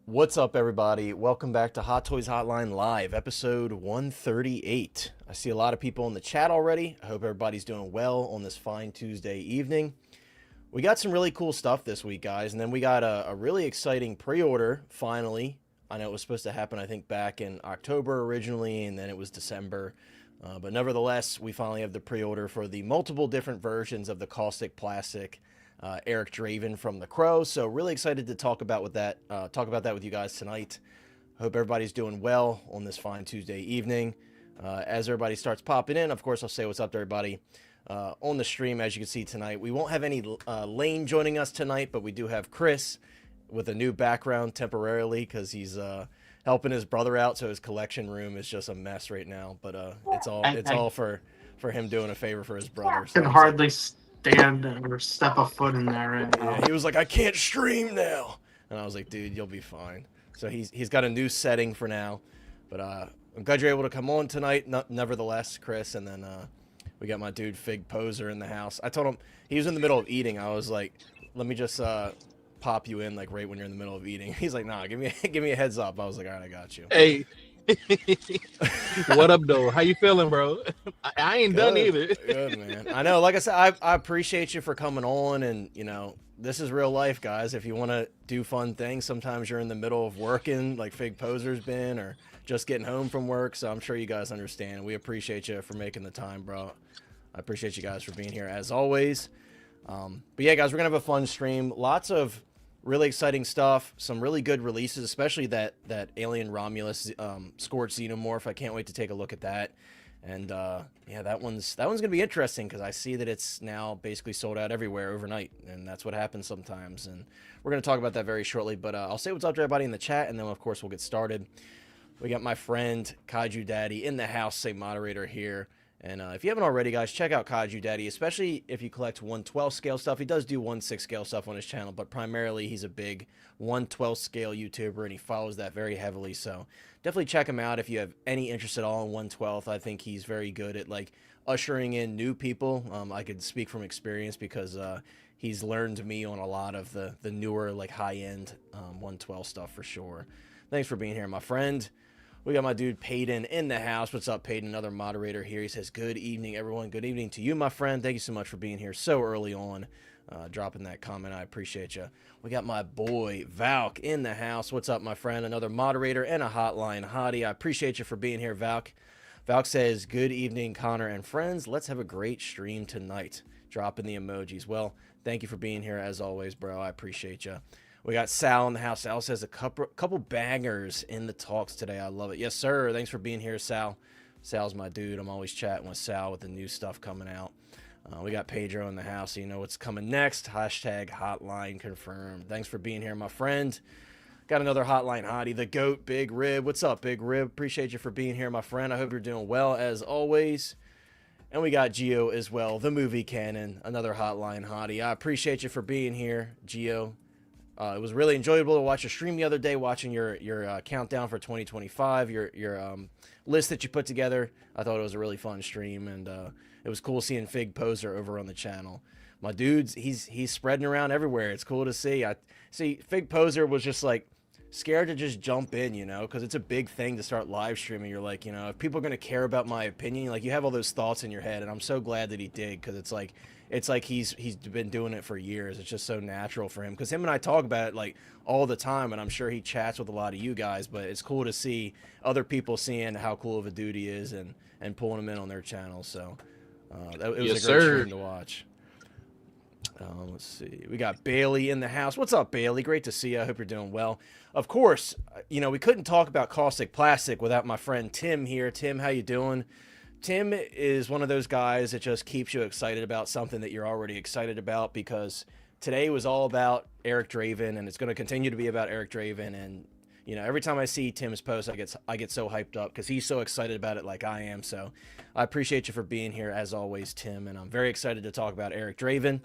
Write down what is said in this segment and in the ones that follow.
What's up, everybody? Welcome back to Hot Toys Hotline Live, episode 138. I see a lot of people in the chat already. I hope everybody's doing well on this fine Tuesday evening. We got some really cool stuff this week, guys, and then we got a really exciting pre-order, finally. I know it was supposed to happen, I think, back in October originally, and then it was December. But nevertheless, we finally have the pre-order for the multiple different versions of the Kaustic Plastik Eric Draven from the Crow. So really excited to talk about that with you guys tonight. Hope everybody's doing well on this fine Tuesday evening. As everybody starts popping in, of course, I'll say what's up to everybody on the stream. As you can see tonight, we won't have any Lane joining us tonight, but we do have Chris with a new background temporarily because he's helping his brother out. So his collection room is just a mess right now. But it's all for him doing a favor for his brother. I can hardly stand or step a foot in there right now. Yeah, he was like, I can't stream now. And I was like, dude, you'll be fine. So he's got a new setting for now. But I'm glad you're able to come on tonight, nevertheless, Chris. And then we got my dude Fig Pozr in the house. I told him he was in the middle of eating. I was like, let me just pop you in like right when you're in the middle of eating. He's like, nah, give me a heads up. I was like, all right, I got you. Hey. What up, though? How you feeling, bro? I ain't done either. Good, man. I know. Like I said, I appreciate you for coming on, and this is real life, guys. If you want to do fun things, sometimes you're in the middle of working, like Fig Pozr's been, or just getting home from work. So I'm sure you guys understand. We appreciate you for making the time, bro. I appreciate you guys for being here as always. But yeah, guys, we're gonna have a fun stream. Lots of really exciting stuff, some really good releases, especially that Alien Romulus Scorched Xenomorph. I can't wait to take a look at that. And yeah, that one's gonna be interesting because I see that it's now basically sold out everywhere overnight, and that's what happens sometimes. And we're gonna talk about that very shortly. But I'll say what's up to everybody in the chat, and then of course we'll get started. We got my friend Kaiju Daddy in the house, say moderator here. And if you haven't already, guys, check out Kaiju Daddy, especially if you collect 1/12 scale stuff. He does do 1/6 scale stuff on his channel, but primarily he's a big 1/12 scale YouTuber, and he follows that very heavily. So definitely check him out if you have any interest at all in 1/12. I think he's very good at like ushering in new people. I could speak from experience because he's learned me on a lot of the newer like high-end 1/12 stuff for sure. Thanks for being here, my friend. We got my dude Peyton in the house. What's up, Peyton? Another moderator here. He says, good evening, everyone. Good evening to you, my friend. Thank you so much for being here so early on, dropping that comment. I appreciate you. We got my boy Valk in the house. What's up, my friend? Another moderator and a hotline hottie. I appreciate you for being here, Valk. Valk says, good evening, Connor and friends. Let's have a great stream tonight. Dropping the emojis. Well, thank you for being here as always, bro. I appreciate you. We got Sal in the house. Sal says a couple bangers in the talks today. I love it. Yes, sir. Thanks for being here, Sal. Sal's my dude. I'm always chatting with Sal with the new stuff coming out. We got Pedro in the house. So you know what's coming next. Hashtag hotline confirmed. Thanks for being here, my friend. Got another hotline hottie. The GOAT, Big Rib. What's up, Big Rib? Appreciate you for being here, my friend. I hope you're doing well as always. And we got Gio as well, the movie canon. Another hotline hottie. I appreciate you for being here, Gio. It was really enjoyable to watch your stream the other day, watching your countdown for 2025, your list that you put together. I thought it was a really fun stream, and it was cool seeing Fig Pozr over on the channel. My dudes, he's spreading around everywhere. It's cool to see. I see Fig Pozr was just like scared to just jump in, because it's a big thing to start live streaming. You're like, if people are going to care about my opinion, like you have all those thoughts in your head, and I'm so glad that he did, because it's like he's been doing it for years. It's just so natural for him, because him and I talk about it like all the time, and I'm sure he chats with a lot of you guys, but it's cool to see other people seeing how cool of a dude he is and pulling him in on their channel. So it was Yes, a great sir. stream to watch. Let's see. We got Bailey in the house. What's up, Bailey? Great to see you. I hope you're doing well. Of course, we couldn't talk about Kaustic Plastik without my friend Tim here. Tim, how you doing? Tim is one of those guys that just keeps you excited about something that you're already excited about, because today was all about Eric Draven, and it's going to continue to be about Eric Draven. And every time I see Tim's post, I get so hyped up because he's so excited about it like I am. So I appreciate you for being here as always, Tim, and I'm very excited to talk about Eric Draven.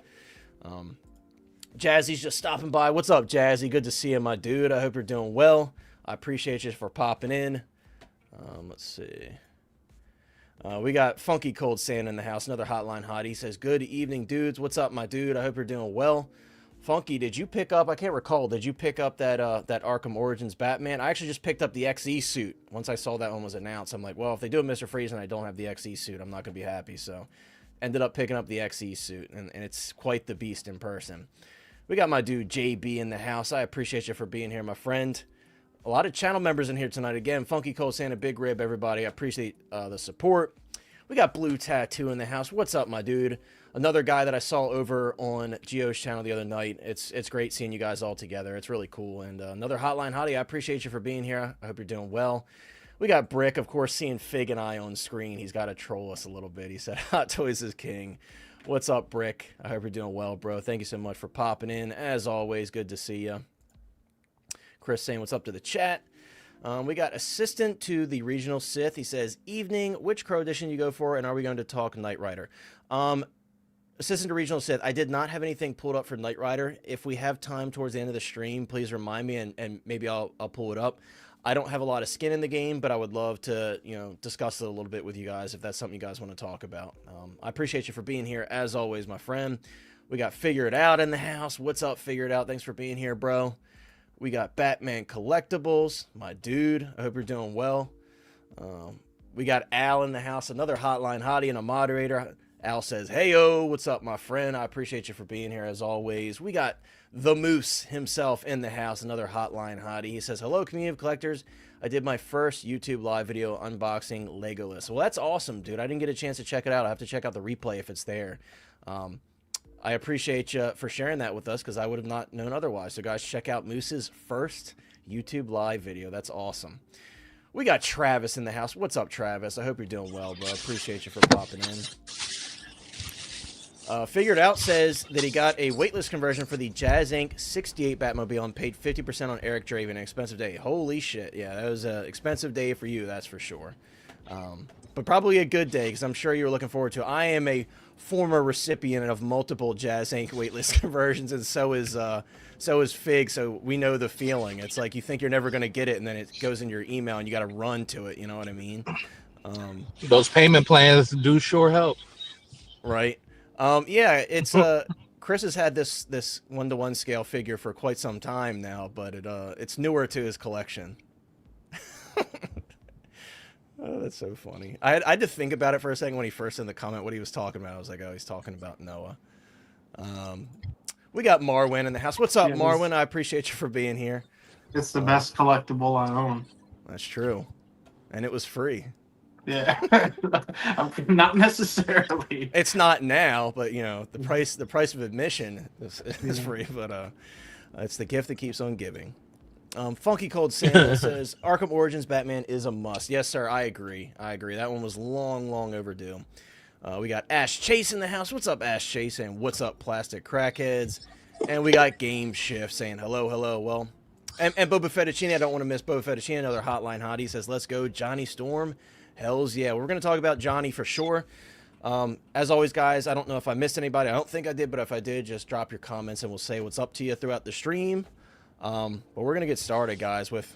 Jazzy's just stopping by. What's up, Jazzy? Good to see you, my dude. I hope you're doing well. I appreciate you for popping in. Let's see. We got Funky Cold Sand in the house. Another hotline hottie. He says, good evening, dudes. What's up, my dude? I hope you're doing well. Funky, did you pick up, I can't recall, did you pick up that that Arkham Origins Batman? I actually just picked up the XE suit. Once I saw that one was announced, I'm like, well, if they do a Mr. Freeze and I don't have the XE suit, I'm not going to be happy. So ended up picking up the XE suit, and it's quite the beast in person. We got my dude JB in the house. I appreciate you for being here, my friend. A lot of channel members in here tonight. Again, Funky Cold Santa, Big Rib, everybody. I appreciate the support. We got Blue Tattoo in the house. What's up, my dude? Another guy that I saw over on Gio's channel the other night. It's great seeing you guys all together. It's really cool. And another Hotline Hottie. I appreciate you for being here. I hope you're doing well. We got Brick, of course, seeing Fig and I on screen. He's got to troll us a little bit. He said, Hot Toys is king. What's up, Brick? I hope you're doing well, bro. Thank you so much for popping in. As always, good to see you. Chris saying what's up to the chat. We got Assistant to the Regional Sith. He says, evening, which Crow edition you go for, and are we going to talk Knight Rider? Assistant to Regional Sith, I did not have anything pulled up for Knight Rider. If we have time towards the end of the stream, please remind me, and maybe I'll pull it up. I don't have a lot of skin in the game, but I would love to, you know, discuss it a little bit with you guys if that's something you guys want to talk about. I appreciate you for being here, as always, my friend. We got Figure It Out in the house. What's up, Figure It Out? Thanks for being here, bro. We got Batman Collectibles, my dude. I hope you're doing well. We got Al in the house, another Hotline Hottie and a moderator. Al says, hey-o, what's up, my friend? I appreciate you for being here, as always. We got the Moose himself in the house, another Hotline Hottie. He says, hello, community of collectors. I did my first YouTube live video unboxing Legoless. Well, that's awesome, dude. I didn't get a chance to check it out. I have to check out the replay if it's there. I appreciate you for sharing that with us because I would have not known otherwise. So, guys, check out Moose's first YouTube live video. That's awesome. We got Travis in the house. What's up, Travis? I hope you're doing well, bro. Appreciate you for popping in. Figured Out says that he got a waitlist conversion for the Jazz Inc. 68 Batmobile and paid 50% on Eric Draven. An expensive day. Holy shit. Yeah, that was an expensive day for you, that's for sure. But probably a good day because I'm sure you were looking forward to it. I am a former recipient of multiple Jazz Inc. waitlist conversions, and so is Fig, so we know the feeling. It's like you think you're never going to get it, and then it goes in your email, and you got to run to it, you know what I mean? Those payment plans do sure help. Right. Yeah, it's Chris has had this 1-to-1 scale figure for quite some time now, but it's newer to his collection. Oh, that's so funny. I had to think about it for a second when he first in the comment what he was talking about. I was like, oh, he's talking about Noah. We got Marwin in the house. What's up, Marwin? I appreciate you for being here. It's the best collectible I own. That's true. And it was free. Yeah. Not necessarily. It's not now, but you know, the price of admission is free, but it's the gift that keeps on giving. Funky Cold Santa says Arkham Origins Batman is a must. Yes, sir, I agree. That one was long overdue. We got Ash Chase in the house. What's up, Ash Chase? And what's up, Plastic Crackheads? And we got Game Shift saying hello. Well, and Boba Fettuccine, I don't want to miss Boba Fettuccine, another Hotline Hottie, says, let's go, Johnny Storm. Hells yeah. We're going to talk about Johnny for sure. As always, guys, I don't know if I missed anybody. I don't think I did, but if I did, just drop your comments and we'll say what's up to you throughout the stream. But we're going to get started, guys, with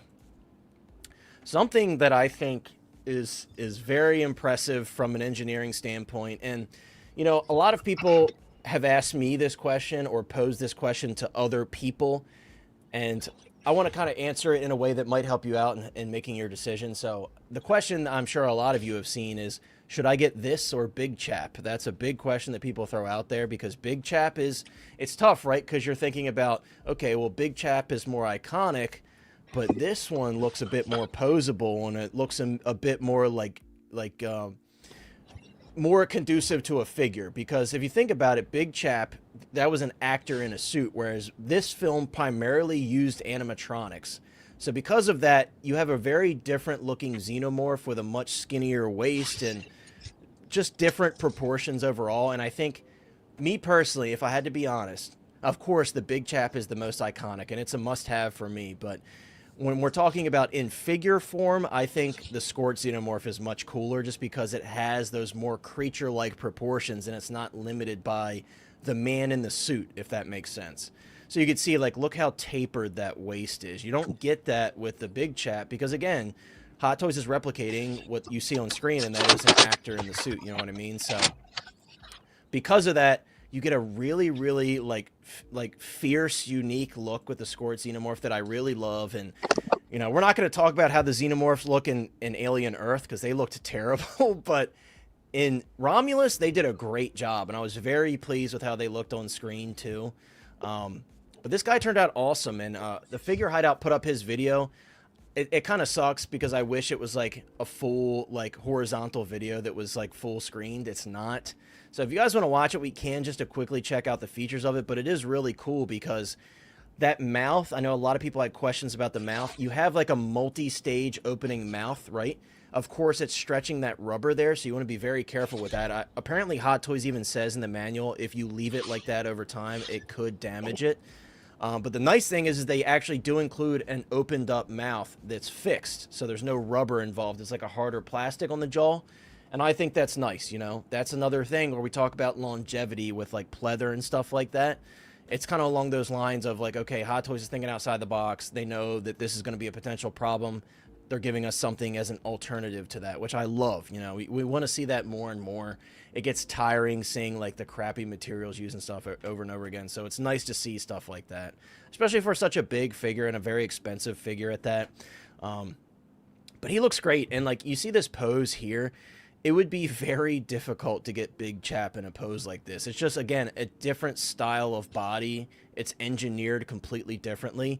something that I think is very impressive from an engineering standpoint. And, you know, a lot of people have asked me this question or posed this question to other people, and I want to kind of answer it in a way that might help you out in making your decision. So the question I'm sure a lot of you have seen is, should I get this or Big Chap? That's a big question that people throw out there because Big Chap it's tough, right? Because you're thinking about, okay, well, Big Chap is more iconic, but this one looks a bit more posable and it looks a bit more like more conducive to a figure. Because if you think about it, Big Chap, that was an actor in a suit, whereas this film primarily used animatronics. So because of that, you have a very different looking Xenomorph with a much skinnier waist and just different proportions overall. And I think, me personally, if I had to be honest, of course the Big Chap is the most iconic and it's a must-have for me, but when we're talking about in figure form, I think the Scorched Xenomorph is much cooler just because it has those more creature-like proportions and it's not limited by the man in the suit, if that makes sense. So you can see, like, look how tapered that waist is. You don't get that with the Big Chap because, again, Hot Toys is replicating what you see on screen, and that is an actor in the suit, you know what I mean? So because of that, you get a really, really like fierce, unique look with the Scorched Xenomorph that I really love. And you know, we're not going to talk about how the Xenomorphs look in Alien Earth because they looked terrible, but in Romulus they did a great job, and I was very pleased with how they looked on screen too. But this guy turned out awesome, and the Figure Hideout put up his video. It kind of sucks because I wish it was like a full like horizontal video that was like full screened. It's not. So if you guys want to watch it, we can just to quickly check out the features of it, but it is really cool because that mouth, I know a lot of people had questions about the mouth. You have like a multi-stage opening mouth, right? Of course, it's stretching that rubber there, so you want to be very careful with that. Apparently, Hot Toys even says in the manual, if you leave it like that over time, it could damage it. But the nice thing is they actually do include an opened up mouth that's fixed, so there's no rubber involved. It's like a harder plastic on the jaw, and I think that's nice, you know? That's another thing where we talk about longevity with like pleather and stuff like that. It's kind of along those lines of like, okay, Hot Toys is thinking outside the box. They know that this is going to be a potential problem. They're giving us something as an alternative to that, which I love. You know, we want to see that more and more. It gets tiring seeing like the crappy materials used and stuff over and over again. So it's nice to see stuff like that, especially for such a big figure and a very expensive figure at that. But he looks great. And like you see this pose here, it would be very difficult to get Big Chap in a pose like this. It's just, again, a different style of body. It's engineered completely differently.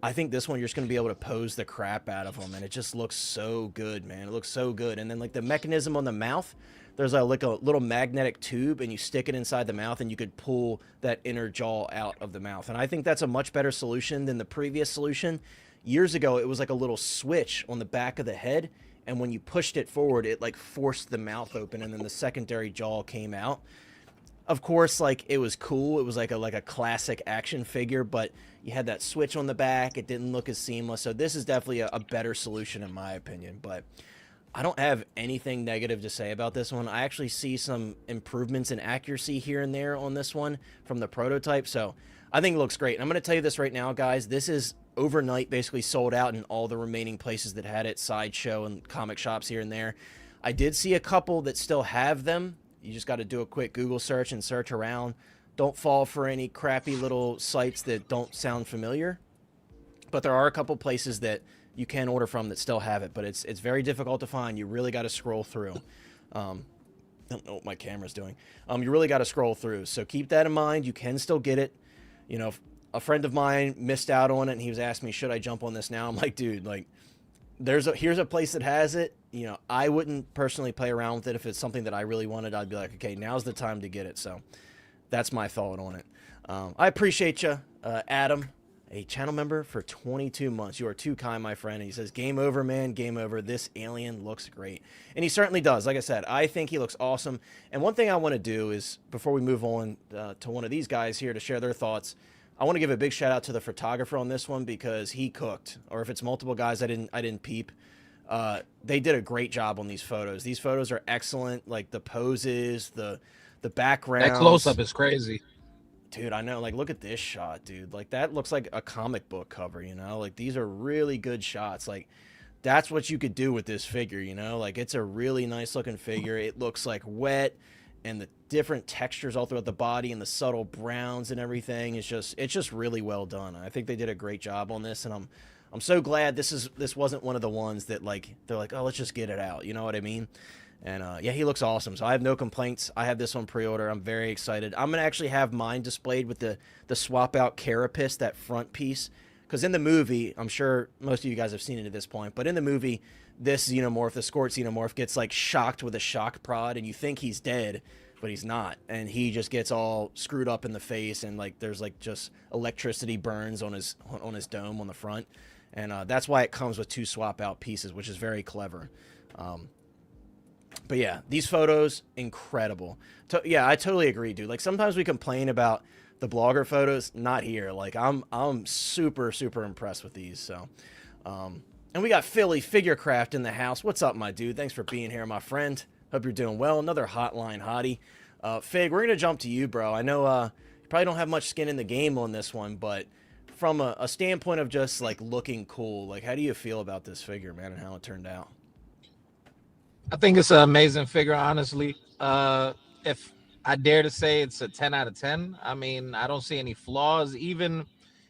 I think this one you're just going to be able to pose the crap out of him, and it just looks so good, man. It looks so good. And then like the mechanism on the mouth, there's like a little magnetic tube, and you stick it inside the mouth, and you could pull that inner jaw out of the mouth. And I think that's a much better solution than the previous solution. Years ago, it was like a little switch on the back of the head, and when you pushed it forward, it like forced the mouth open, and then the secondary jaw came out. Of course, like it was cool. It was like a classic action figure, but you had that switch on the back. It didn't look as seamless. So this is definitely a better solution in my opinion. But I don't have anything negative to say about this one. I actually see some improvements in accuracy here and there on this one from the prototype. So I think it looks great. And I'm going to tell you this right now, guys. This is overnight basically sold out in all the remaining places that had it, Sideshow and comic shops here and there. I did see a couple that still have them. You just got to do a quick Google search and search around. Don't fall for any crappy little sites that don't sound familiar. But there are a couple places that you can order from that still have it. But it's very difficult to find. You really got to scroll through. I don't know what my camera's doing. You really got to scroll through. So keep that in mind. You can still get it. You know, a friend of mine missed out on it, and he was asking me, should I jump on this now? I'm like, dude, like, here's a place that has it. You know, I wouldn't personally play around with it. If it's something that I really wanted, I'd be like, okay, now's the time to get it. So that's my thought on it. I appreciate you, Adam, a channel member for 22 months. You are too kind, my friend. And he says, game over, man, game over. This alien looks great. And he certainly does. Like I said, I think he looks awesome. And one thing I want to do is, before we move on to one of these guys here to share their thoughts, I want to give a big shout out to the photographer on this one because he cooked. Or if it's multiple guys, I didn't peep. They did a great job on these photos. These photos are excellent. Like the poses, the background. That close up is crazy. Dude, I know. Like, look at this shot, dude. Like, that looks like a comic book cover, you know? Like, these are really good shots. Like, that's what you could do with this figure, you know? Like, it's a really nice looking figure. It looks like wet, and the different textures all throughout the body and the subtle browns and everything. It's just really well done. I think they did a great job on this, and I'm so glad this wasn't one of the ones that like they're like, oh, let's just get it out. You know what I mean? And yeah, he looks awesome. So I have no complaints. I have this on pre-order. I'm very excited. I'm gonna actually have mine displayed with the swap out carapace, that front piece, because in the movie, I'm sure most of you guys have seen it at this point, but in the movie, this Xenomorph, the Scorched Xenomorph, gets like shocked with a shock prod, and you think he's dead, but he's not, and he just gets all screwed up in the face, and like there's like just electricity burns on his dome on the front, and that's why it comes with two swap out pieces, which is very clever. But yeah, these photos, incredible. Yeah, I totally agree, dude. Like sometimes we complain about the blogger photos, not here. Like I'm super impressed with these. So, and we got Philly Figurecraft in the house. What's up, my dude? Thanks for being here, my friend. Hope you're doing well. Another hotline hottie. Fig, we're gonna jump to you, bro. I know you probably don't have much skin in the game on this one, but from a standpoint of just like looking cool, like how do you feel about this figure, man, and how it turned out? I think it's an amazing figure, honestly. If I dare to say it's a 10 out of 10. I mean, I don't see any flaws. Even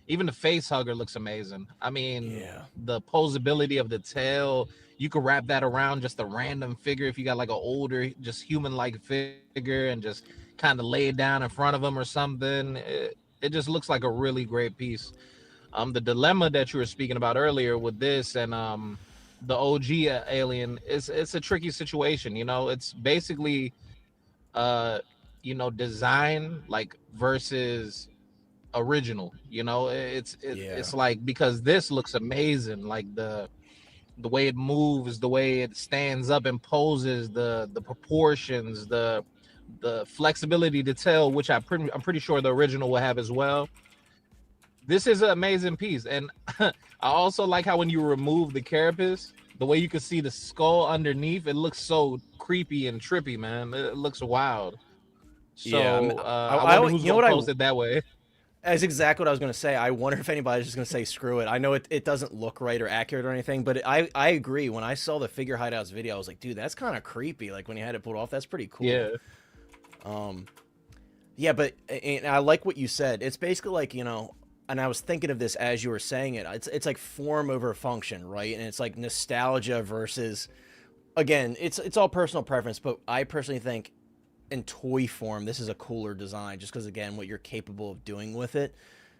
the face hugger looks amazing. I mean, Yeah. the posability of the tail, you could wrap that around just a random figure if you got like an older, just human-like figure and just kind of lay it down in front of him or something. It just looks like a really great piece. The dilemma that you were speaking about earlier with this and the OG alien is it's a tricky situation. You know, it's basically design like versus original. You know, Yeah. it's like, because this looks amazing, like the way it moves, the way it stands up and poses, the proportions, the flexibility to tell, which I'm pretty sure the original will have as well. This is an amazing piece. And I also like how when you remove the carapace, the way you can see the skull underneath, it looks so creepy and trippy, man. It looks wild. Yeah. So I wonder who's you know gonna what post it that way. That's exactly what I was going to say. I wonder if anybody's just going to say screw it. I know it doesn't look right or accurate or anything, but I agree. When I saw the Figure Hideouts video, I was like, dude, that's kind of creepy. Like when he had it pulled off, that's pretty cool. Yeah. Yeah, but and I like what you said. It's basically like, you know, and I was thinking of this as you were saying it. It's like form over function, right? And it's like nostalgia versus, again, it's all personal preference, but I personally think in toy form, this is a cooler design just because, again, what you're capable of doing with it.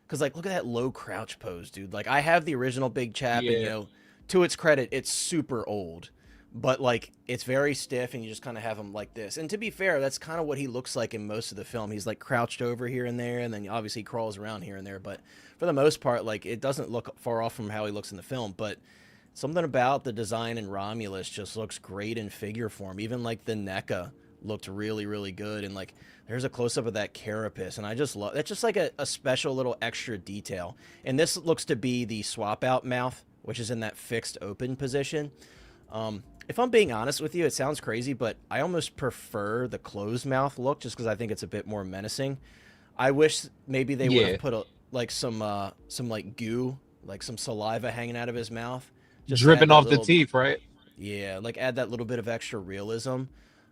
Because, like, look at that low crouch pose, dude. Like, I have the original Big Chap, and, you know, to its credit, it's super old. But, like, it's very stiff, and you just kind of have him like this. And to be fair, that's kind of what he looks like in most of the film. He's, like, crouched over here and there, and then obviously he crawls around here and there. But for the most part, like, it doesn't look far off from how he looks in the film. But something about the design in Romulus just looks great in figure form. Even, like, the NECA looked really, really good. And, like, there's a close-up of that carapace, and I just love that's just like a special little extra detail. And this looks to be the swap-out mouth, which is in that fixed open position. If I'm being honest with you, it sounds crazy, but I almost prefer the closed mouth look just because I think it's a bit more menacing. I wish maybe they would have put some like goo, like some saliva hanging out of his mouth, just dripping off the teeth, right? Yeah, like add that little bit of extra realism.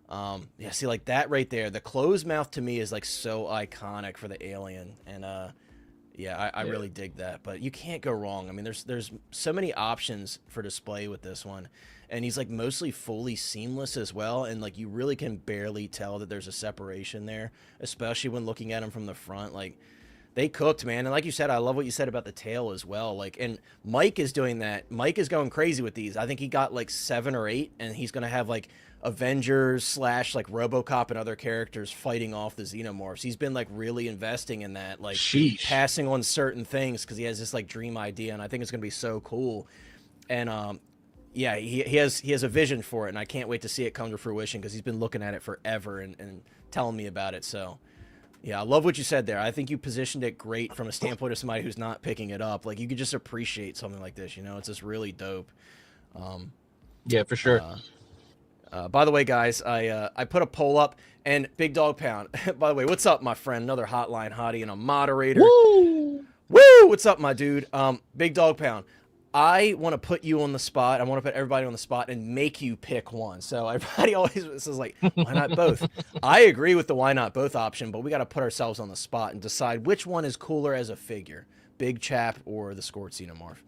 Yeah, see, like that right there, the closed mouth to me is like so iconic for the alien, and yeah, I really dig that. But you can't go wrong. I mean, there's so many options for display with this one, and he's like mostly fully seamless as well, and like you really can barely tell that there's a separation there, especially when looking at him from the front. Like, they cooked, man. And like you said, I love what you said about the tail as well. Like, and Mike is doing that. Mike is going crazy with these. I think he got like 7 or 8, and he's gonna have like Avengers / like RoboCop and other characters fighting off the Xenomorphs. He's been like really investing in that, like passing on certain things because he has this like dream idea, and I think it's gonna be so cool. And yeah, he has a vision for it, and I can't wait to see it come to fruition because he's been looking at it forever and telling me about it. So yeah, I love what you said there. I think you positioned it great from a standpoint of somebody who's not picking it up. Like, you could just appreciate something like this, you know? It's just really dope. Yeah, for sure. By the way, guys, I put a poll up, and Big Dog Pound, by the way, what's up, my friend? Another hotline hottie and a moderator. Woo! Woo! What's up, my dude? Big Dog Pound, I want to put you on the spot. I want to put everybody on the spot and make you pick one. So everybody always says, like, why not both? I agree with the why not both option, but we got to put ourselves on the spot and decide which one is cooler as a figure, Big Chap or the Scorched Xenomorph.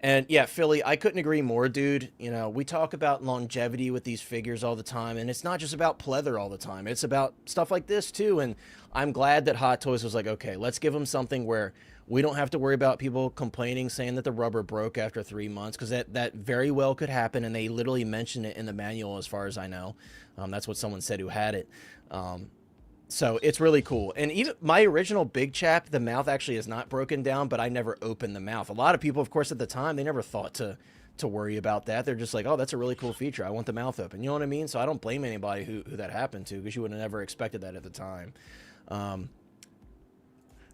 And yeah, Philly, I couldn't agree more, dude. You know, we talk about longevity with these figures all the time, and it's not just about pleather all the time. It's about stuff like this too. And I'm glad that Hot Toys was like, okay, let's give them something where we don't have to worry about people complaining, saying that the rubber broke after 3 months, because that very well could happen, and they literally mention it in the manual as far as I know. That's what someone said who had it. So it's really cool. And even my original Big Chap, the mouth actually is not broken down, but I never opened the mouth. A lot of people, of course, at the time, they never thought to worry about that. They're just like, oh, that's a really cool feature. I want the mouth open. You know what I mean? So I don't blame anybody who that happened to, because you would have never expected that at the time.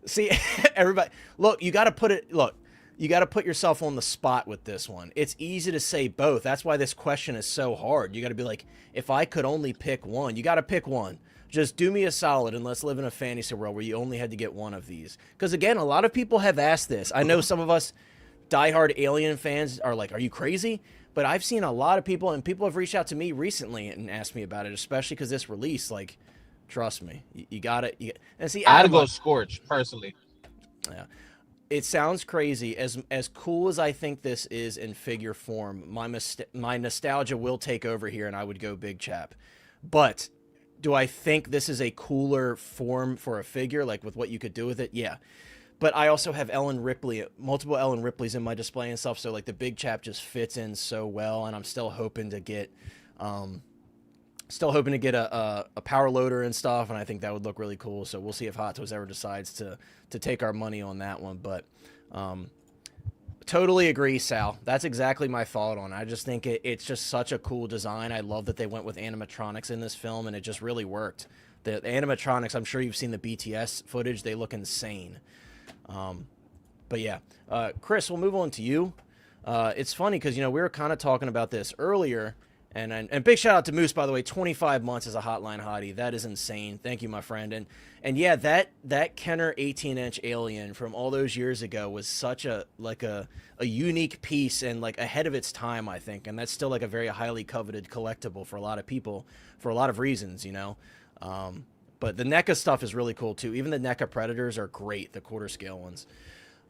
See, everybody, look, you got to put yourself on the spot with this one. It's easy to say both. That's why this question is so hard. You got to be like, if I could only pick one, you got to pick one. Just do me a solid, and let's live in a fantasy world where you only had to get one of these. Because, again, a lot of people have asked this. I know some of us diehard Alien fans are like, are you crazy? but I've seen a lot of people, and people have reached out to me recently and asked me about it, especially because this release, like, trust me, you got it. And see, I'd go Scorched personally. Yeah. It sounds crazy. As cool as I think this is in figure form, my nostalgia will take over here, and I would go Big Chap. But do I think this is a cooler form for a figure, like with what you could do with it? Yeah. But I also have multiple Ellen Ripleys in my display and stuff, so like the Big Chap just fits in so well, and I'm still hoping to get a power loader and stuff, and I think that would look really cool. So we'll see if Hot Toys ever decides to take our money on that one. But totally agree, Sal. That's exactly my thought on it. I just think it's just such a cool design. I love that they went with animatronics in this film, and it just really worked. The animatronics, I'm sure you've seen the BTS footage. They look insane. But yeah, Chris, we'll move on to you. It's funny because, we were kind of talking about this earlier. And big shout out to Moose, by the way, 25 months as a Hotline Hottie. That is insane. Thank you, my friend. And yeah, that Kenner 18-inch alien from all those years ago was such a unique piece and like ahead of its time, I think. And that's still like a very highly coveted collectible for a lot of people for a lot of reasons, But the NECA stuff is really cool too. Even the NECA Predators are great, the quarter scale ones.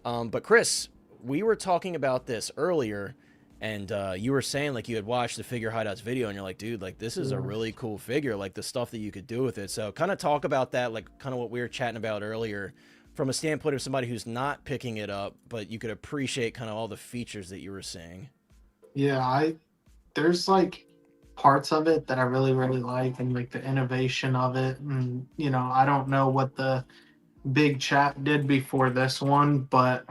But Chris, we were talking about this earlier. And you were saying, like, you had watched the Figure Hideouts video, and you're like, dude, like, this is a really cool figure, like, the stuff that you could do with it. So kind of talk about that, like, kind of what we were chatting about earlier, from a standpoint of somebody who's not picking it up, but you could appreciate kind of all the features that you were seeing. Yeah, there's, like, parts of it that I really, really like, and, like, the innovation of it. And, I don't know what the Big Chap did before this one, but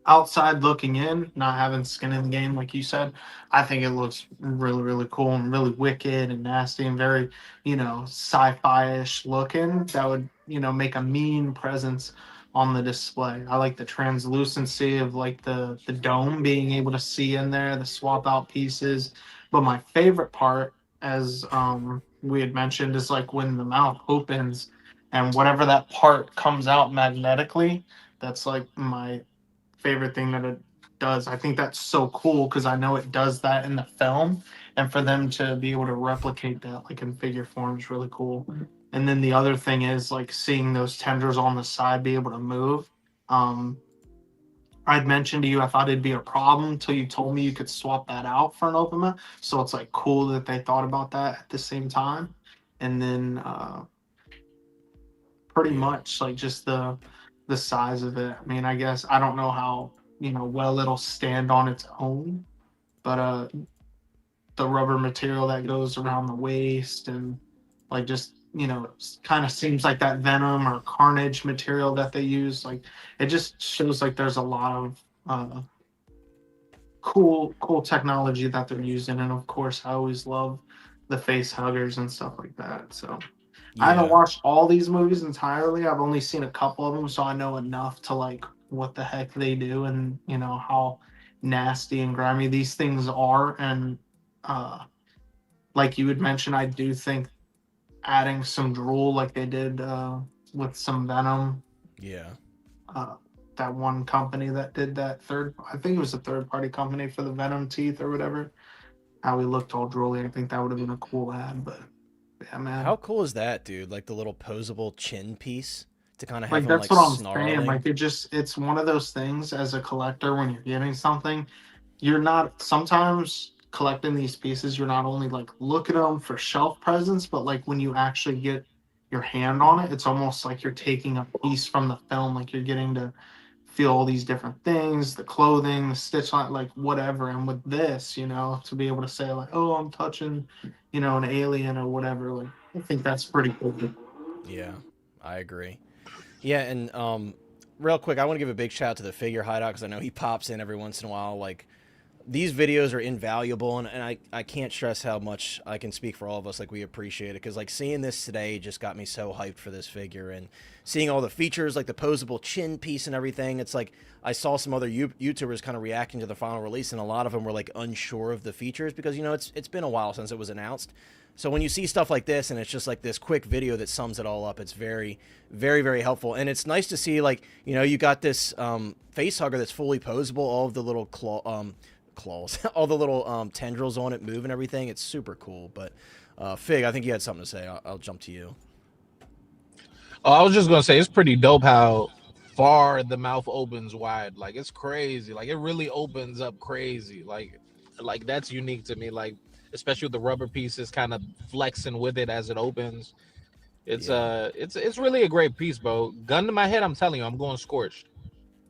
outside looking in, not having skin in the game, like you said, I think it looks really, really cool and really wicked and nasty and very, sci-fi-ish looking. That would, make a mean presence on the display. I like the translucency of like the dome, being able to see in there, the swap out pieces. But my favorite part, as we had mentioned, is like when the mouth opens and whatever that part comes out magnetically. That's like my favorite thing that it does. I think that's so cool because I know it does that in the film, and for them to be able to replicate that like in figure form is really cool. And then the other thing is like seeing those tendrils on the side be able to move. I'd mentioned to you I thought it'd be a problem until you told me you could swap that out for an Ultima. So it's like cool that they thought about that at the same time. And then pretty much like just the size of it. I mean, I guess I don't know how, well it'll stand on its own, but the rubber material that goes around the waist and like just, kind of seems like that Venom or Carnage material that they use. Like it just shows like there's a lot of cool technology that they're using. And of course, I always love the face huggers and stuff like that. So Yeah. I haven't watched all these movies entirely. I've only seen a couple of them, so I know enough to like what the heck they do and how nasty and grimy these things are. And like you had mentioned, I do think adding some drool like they did with some Venom. Yeah. That one company that did that I think it was a third-party company for the Venom teeth or whatever. How he looked all drooly. I think that would have been a cool ad, but yeah, man. How cool is that, dude? Like the little posable chin piece to kind of have Like him that's like what I'm snarling. saying. Like it's one of those things as a collector when you're getting something, you're not sometimes collecting these pieces. You're not only like looking at them for shelf presence, but like when you actually get your hand on it, it's almost like you're taking a piece from the film. Like you're getting to feel all these different things, the clothing, the stitch line, like whatever. And with this, to be able to say like, oh, I'm touching, an alien or whatever. Like I think that's pretty cool. Yeah, I agree. Yeah, and real quick, I want to give a big shout out to the Figure Hideout because I know he pops in every once in a while. Like these videos are invaluable, and I can't stress how much I can speak for all of us. Like we appreciate it because like seeing this today just got me so hyped for this figure and seeing all the features like the posable chin piece and everything. It's like I saw some other YouTubers kind of reacting to the final release, and a lot of them were like unsure of the features because it's been a while since it was announced. So when you see stuff like this and it's just like this quick video that sums it all up, it's very, very, very helpful. And it's nice to see like, you got this face hugger that's fully posable, all of the little claws, all the little tendrils on it move and everything. It's super cool. But Fig, I think you had something to say. I'll jump to you. Oh, I was just gonna say it's pretty dope how far the mouth opens wide. Like it's crazy. Like it really opens up crazy. Like that's unique to me. Like especially with the rubber pieces kind of flexing with it as it opens. It's it's really a great piece, bro. Gun to my head, I'm telling you, I'm going Scorched.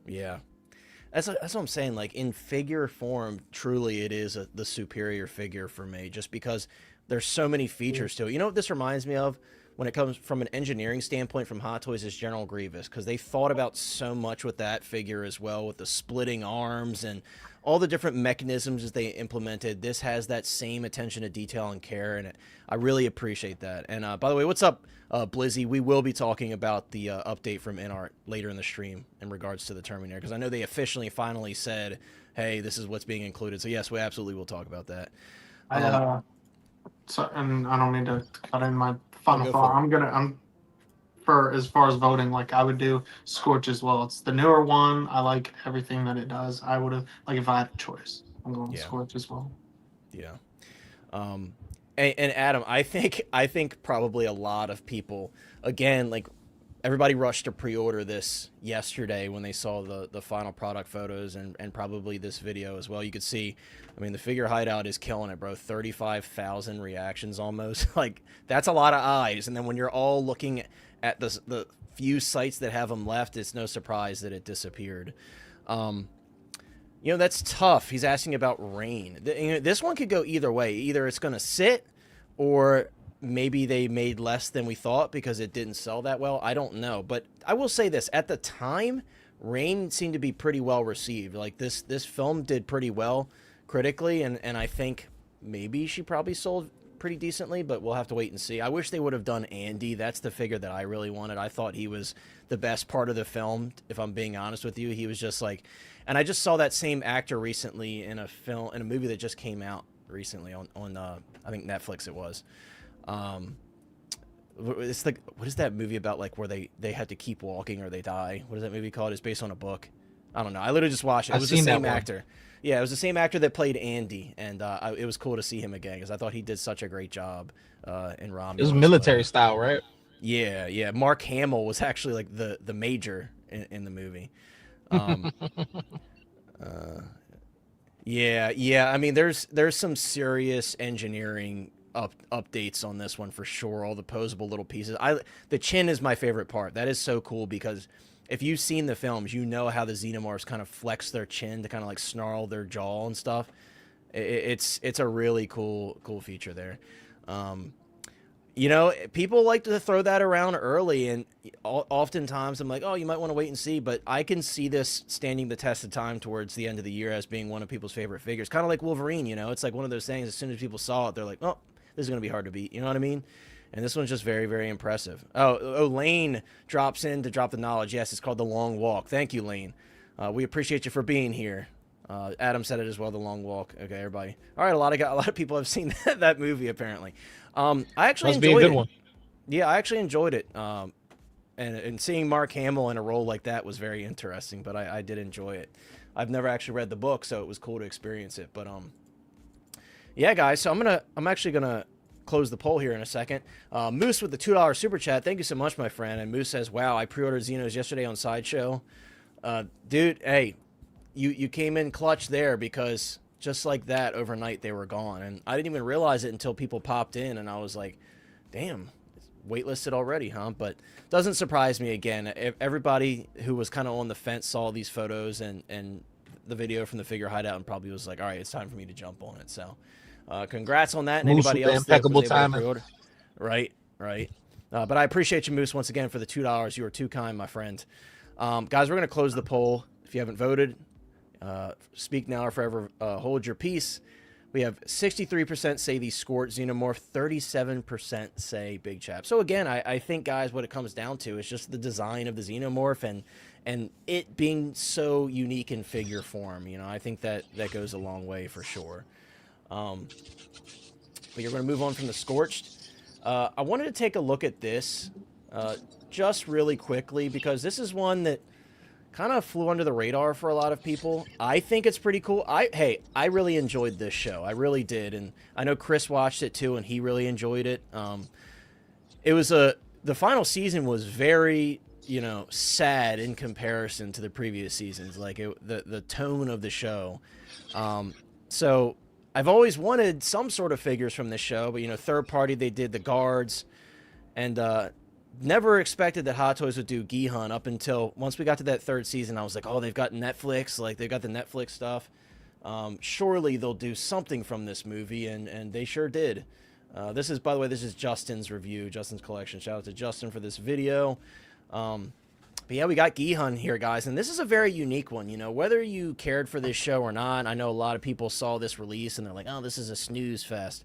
Yeah. That's what I'm saying. Like in figure form, truly it is the superior figure for me, just because there's so many features to it. You know what this reminds me of when it comes from an engineering standpoint from Hot Toys is General Grievous, because they thought about so much with that figure as well, with the splitting arms and all the different mechanisms that they implemented. This has that same attention to detail and care, and I really appreciate that. And by the way, what's up, Blizzy? We will be talking about the update from Inart later in the stream in regards to the Terminator, because I know they officially finally said, hey, this is what's being included. So yes, we absolutely will talk about that. So, and I don't mean to cut in my final go thought. for it. I'm for as far as voting, like I would do Scorch as well. It's the newer one. I like everything that it does. I would have, like, if I had a choice, I'm going with Scorch as well. Yeah. And Adam, I think probably a lot of people, again, like everybody rushed to pre-order this yesterday when they saw the final product photos and probably this video as well. You could see, I mean, the figure hideout is killing it, bro. 35,000 reactions almost. Like that's a lot of eyes. And then when you're all looking at the few sites that have them left, it's no surprise that it disappeared. You know, that's tough. He's asking about rain. This one could go either way. Either it's going to sit, or maybe they made less than we thought because it didn't sell that well. I don't know. But I will say this. At the time, Rain seemed to be pretty well received. Like, this film did pretty well critically, and I think maybe she probably sold pretty decently, but we'll have to wait and see. I wish they would have done Andy. That's the figure that I really wanted. I thought he was the best part of the film, if I'm being honest with you. He was just like... And I just saw that same actor recently in a movie that just came out recently on I think Netflix it was. It's like, what is that movie about, like where they had to keep walking or they die? What is that movie called? It's based on a book. I don't know. I literally just watched it. It was the same actor. Yeah, it was the same actor that played Andy, and it was cool to see him again because I thought he did such a great job in Romulus. It was military style, right? Yeah. Mark Hamill was actually like the major in the movie. Yeah. I mean, there's some serious engineering updates on this one for sure. All the posable little pieces. The chin is my favorite part. That is so cool because if you've seen the films, you know how the Xenomorphs kind of flex their chin to kind of like snarl their jaw and stuff. It's a really cool feature there. You know, people like to throw that around early, and oftentimes I'm like, oh, you might want to wait and see, but I can see this standing the test of time towards the end of the year as being one of people's favorite figures. Kind of like Wolverine, you know? It's like one of those things, as soon as people saw it, they're like, oh, this is going to be hard to beat. You know what I mean? And this one's just very, very impressive. Oh, Lane drops in to drop the knowledge. Yes, it's called The Long Walk. Thank you, Lane. We appreciate you for being here. Adam said it as well, The Long Walk. Okay, everybody. All right, a lot of people have seen that movie, apparently. I actually enjoyed it. Must be a good one. Yeah, I actually enjoyed it. And seeing Mark Hamill in a role like that was very interesting, but I did enjoy it. I've never actually read the book, so it was cool to experience it. But yeah, guys, so I'm actually gonna close the poll here in a second. Moose with the $2 super chat. Thank you so much, my friend. And Moose says, wow, I pre-ordered Xenos yesterday on Sideshow. Dude, hey, you came in clutch there, because just like that, overnight they were gone. And I didn't even realize it until people popped in, and I was like, damn, it's waitlisted already, huh? But doesn't surprise me again. Everybody who was kind of on the fence saw these photos and the video from the figure hideout and probably was like, all right, it's time for me to jump on it. So congrats on that. And Moose anybody else that was able time. to pre-order. Right. But I appreciate you, Moose, once again for the $2. You were too kind, my friend. Guys, we're going to close the poll. If you haven't voted, speak now or forever hold your peace. We have 63% say the Scorched Xenomorph, 37% say Big Chap. So again, I think, guys, what it comes down to is just the design of the Xenomorph and it being so unique in figure form. You know, I think that goes a long way for sure. But you're going to move on from the Scorched. I wanted to take a look at this just really quickly, because this is one that, kind of flew under the radar for a lot of people. I think it's pretty cool. I really enjoyed this show. I really did, and I know Chris watched it too, and he really enjoyed it. It was the final season was very, you know, sad in comparison to the previous seasons. Like the tone of the show. So I've always wanted some sort of figures from this show, but you know, third party, they did the guards, and never expected that Hot Toys would do Gi-Hun up until once we got to that third season. I was like, oh, they've got Netflix, like they've got the Netflix stuff. Surely they'll do something from this movie, and they sure did. This is, by the way, this is Justin's review, Justin's collection. Shout out to Justin for this video. But yeah, we got Gi-Hun here, guys, and this is a very unique one. You know, whether you cared for this show or not, I know a lot of people saw this release and they're like, oh, this is a snooze fest.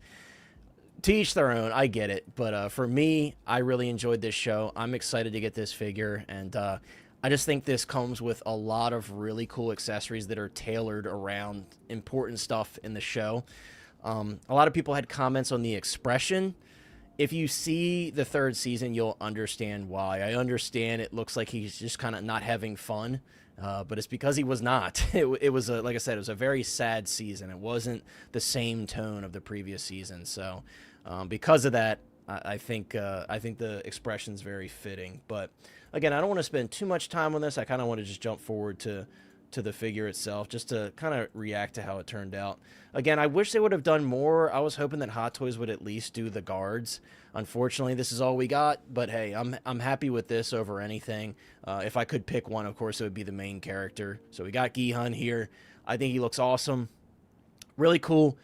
To each their own, I get it. But for me, I really enjoyed this show. I'm excited to get this figure, and I just think this comes with a lot of really cool accessories that are tailored around important stuff in the show. A lot of people had comments on the expression. If you see the third season, you'll understand why. I understand it looks like he's just kind of not having fun, but it's because he was not. It was, like I said, it was a very sad season. It wasn't the same tone of the previous season. So because of that, I think the expression's very fitting. But again, I don't want to spend too much time on this. I kind of want to just jump forward to the figure itself, just to kind of react to how it turned out. Again, I wish they would have done more. I was hoping that Hot Toys would at least do the guards. Unfortunately, this is all we got, but hey, I'm happy with this over anything. If I could pick one, of course, it would be the main character. So we got Gi-Hun here. I think he looks awesome. Really cool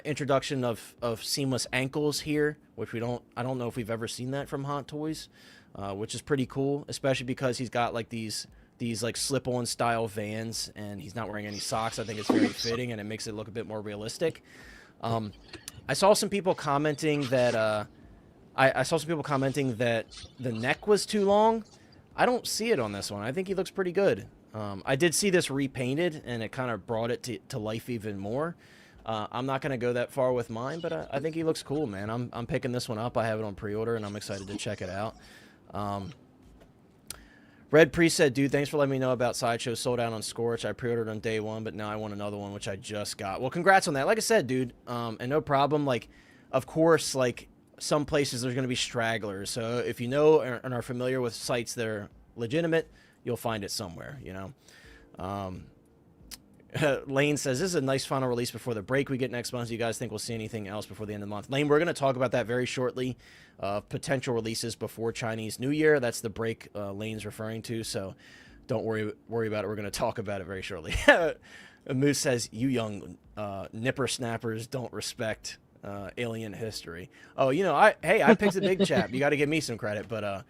introduction of seamless ankles here, which I don't know if we've ever seen that from Hot Toys, which is pretty cool, especially because he's got like these like slip-on style Vans, and he's not wearing any socks. I think it's very fitting, and it makes it look a bit more realistic. I saw some people commenting that I saw some people commenting that the neck was too long. I don't see it on this one. I think he looks pretty good. I did see this repainted, and it kind of brought it to life even more. I'm not going to go that far with mine, but I think he looks cool, man. I'm picking this one up. I have it on pre-order, and I'm excited to check it out. Red Priest said, dude, thanks for letting me know about Sideshow. Sold out on Scorched. I pre-ordered on day one, but now I want another one, which I just got. Well, congrats on that. Like I said, dude, and no problem. Like, of course, like, some places there's going to be stragglers. So if you know and are familiar with sites that are legitimate, you'll find it somewhere, you know. Lane says, this is a nice final release before the break we get next month. Do you guys think we'll see anything else before the end of the month? Lane, we're going to talk about that very shortly. Potential releases before Chinese New Year. That's the break Lane's referring to, so don't worry about it. We're going to talk about it very shortly. Moose says, you young nipper snappers don't respect alien history. Oh, you know, I picked a big chap. You got to give me some credit, but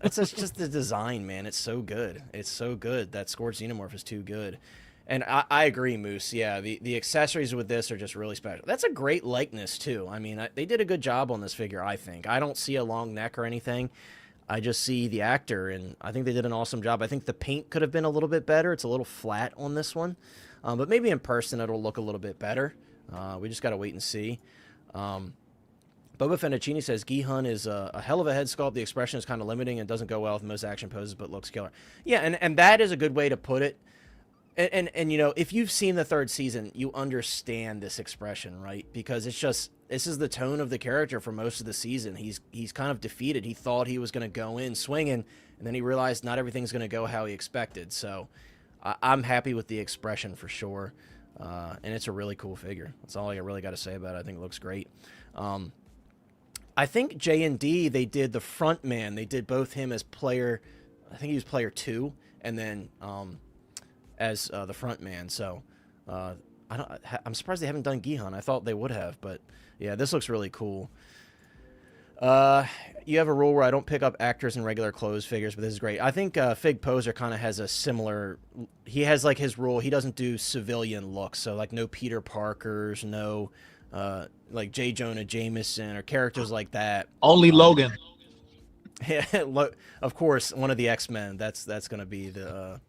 it's just the design, man. It's so good. It's so good. That Scorched Xenomorph is too good. And I agree, Moose. Yeah, the accessories with this are just really special. That's a great likeness, too. I mean, they did a good job on this figure, I think. I don't see a long neck or anything. I just see the actor, and I think they did an awesome job. I think the paint could have been a little bit better. It's a little flat on this one. But maybe in person it'll look a little bit better. We just got to wait and see. Boba Fettuccini says, Gi-Hun is a hell of a head sculpt. The expression is kind of limiting and doesn't go well with most action poses, but looks killer. Yeah, and that is a good way to put it. And you know, if you've seen the third season, you understand this expression, right? Because it's just, this is the tone of the character for most of the season. He's kind of defeated. He thought he was going to go in swinging, and then he realized not everything's going to go how he expected. So I'm happy with the expression for sure. And it's a really cool figure. That's all I really got to say about it. I think it looks great. I think J&D, they did the front man. They did both him as player, I think he was player 2, and then as the front man. So I'm surprised they haven't done Gi-Hun. I thought they would have, but yeah, this looks really cool. You have a rule where I don't pick up actors in regular clothes figures, but this is great. I think Fig Pozr kind of has a similar, he has like his rule. He doesn't do civilian looks. So like no Peter Parkers, no like J. Jonah Jameson or characters like that. Only Logan. Yeah, of course, one of the X-Men. That's going to be the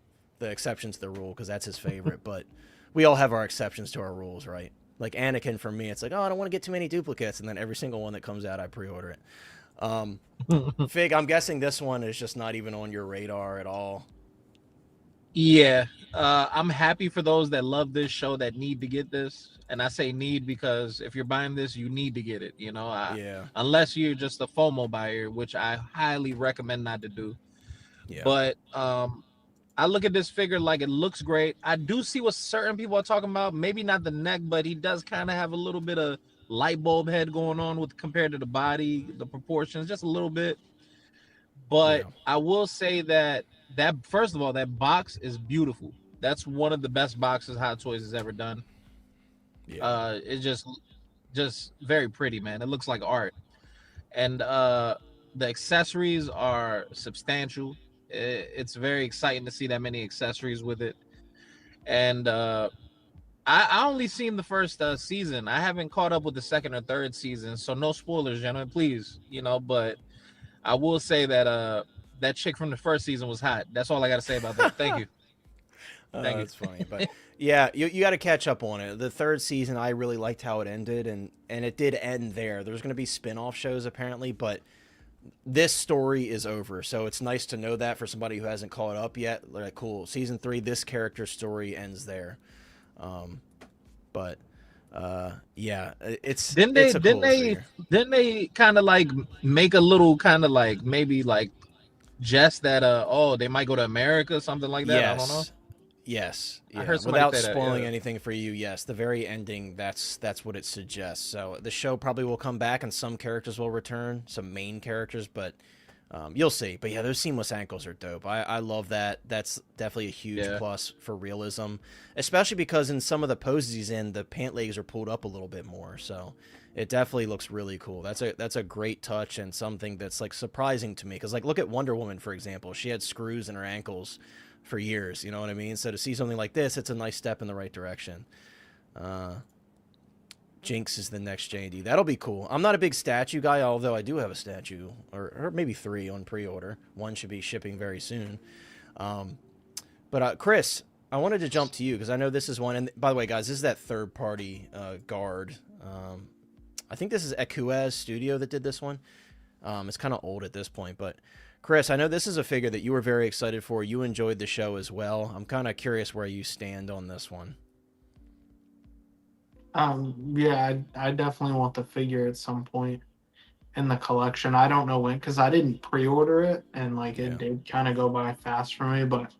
exception to the rule because that's his favorite. But we all have our exceptions to our rules, right? Like Anakin for me, it's like, oh, I don't want to get too many duplicates, and then every single one that comes out, I pre-order it. Fig, I'm guessing this one is just not even on your radar at all. Yeah, I'm happy for those that love this show that need to get this, and I say need because if you're buying this, you need to get it. Yeah. Unless you're just a FOMO buyer, which I highly recommend not to do. Yeah. But I look at this figure like it looks great. I do see what certain people are talking about. Maybe not the neck, but he does kind of have a little bit of light bulb head going on with compared to the body, the proportions, just a little bit. But Yeah. I will say that first of all, that box is beautiful. That's one of the best boxes Hot Toys has ever done. Yeah. It's just very pretty, man. It looks like art. And the accessories are substantial. It's very exciting to see that many accessories with it. And I only seen the first season. I haven't caught up with the second or third season, so no spoilers, gentlemen, please. But I will say that that chick from the first season was hot. That's all I got to say about that. Thank you. Thank you. That's funny, but yeah, you got to catch up on it. The third season, I really liked how it ended, and it did end there. There's going to be spin-off shows apparently, but this story is over. So it's nice to know that for somebody who hasn't caught up yet. Like, cool, season 3, this character's story ends there. But yeah, it's Didn't it's they a didn't cool they figure. didn't they kind of like make a little kind of like maybe like jest that oh they might go to America, something like that? I don't know. Yes. I Yeah. heard somebody Without say that. spoiling Yeah. anything for you, yes, the very ending, that's what it suggests. So the show probably will come back and some characters will return, some main characters, but you'll see. But yeah, those seamless ankles are dope. I love that. That's definitely a huge Yeah. plus for realism, especially because in some of the poses he's in, the pant legs are pulled up a little bit more. So it definitely looks really cool. That's a great touch and something that's like surprising to me because like look at Wonder Woman, for example. She had screws in her ankles for years, you know what I mean? So to see something like this, it's a nice step in the right direction. Jinx is the next J&D. That'll be cool. I'm not a big statue guy, although I do have a statue, or maybe 3 on pre-order. One should be shipping very soon. But Chris, I wanted to jump to you because I know this is one. And by the way, guys, this is that third-party guard. I think this is Equez Studio that did this one. It's kind of old at this point, but Chris, I know this is a figure that you were very excited for. You enjoyed the show as well. I'm kind of curious where you stand on this one. Yeah, I definitely want the figure at some point in the collection. I don't know when because I didn't pre-order it and like Yeah. it did kind of go by fast for me, but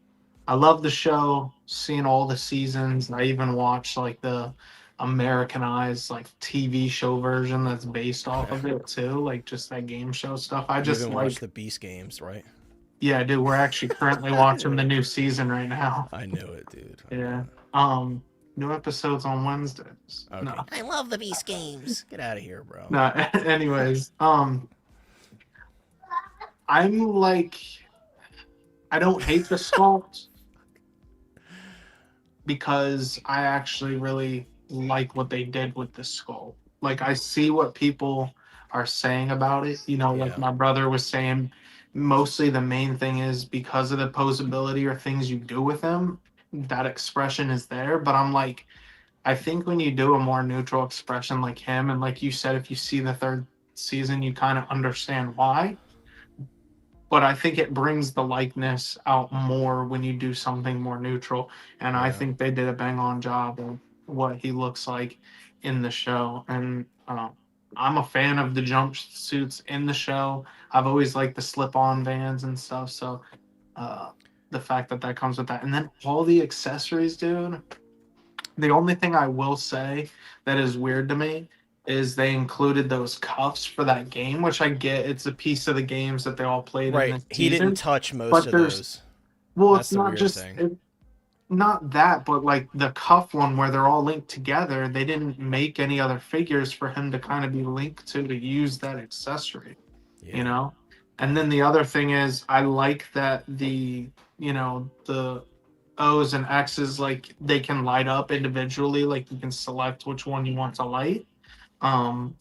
I love the show, seeing all the seasons. I even watched like the Americanized like TV show version that's based off of it too, like just that game show stuff. I You just even watched like the Beast games, right? yeah, dude, we're actually currently watching the new season right now. I knew it, dude. I knew Yeah. it. New episodes on Wednesdays. Okay. No. I love the Beast games. Get out of here, bro. No, anyways, I'm like I don't hate the sculpt because I actually really like what they did with the skull. Like I see what people are saying about it. Like Yeah. my brother was saying, mostly the main thing is because of the posability or things you do with them, that expression is there. But I'm like, I think when you do a more neutral expression like him, and like you said, if you see the third season, you kind of understand why. But I think it brings the likeness out more when you do something more neutral. And I Yeah. think they did a bang on job of what he looks like in the show. And I'm a fan of the jumpsuits in the show. I've always liked the slip on Vans and stuff. So the fact that that comes with that. And then all the accessories, dude. The only thing I will say that is weird to me is they included those cuffs for that game, which I get. It's a piece of the games that they all played in Right. this He season. didn't touch most But of there's those. well, That's it's the not weird just thing. not that, but like the cuff one where they're all linked together. They didn't make any other figures for him to kind of be linked to use that accessory. Yeah. And then the other thing is I like that the O's and X's, like they can light up individually, like you can select which one you want to light. um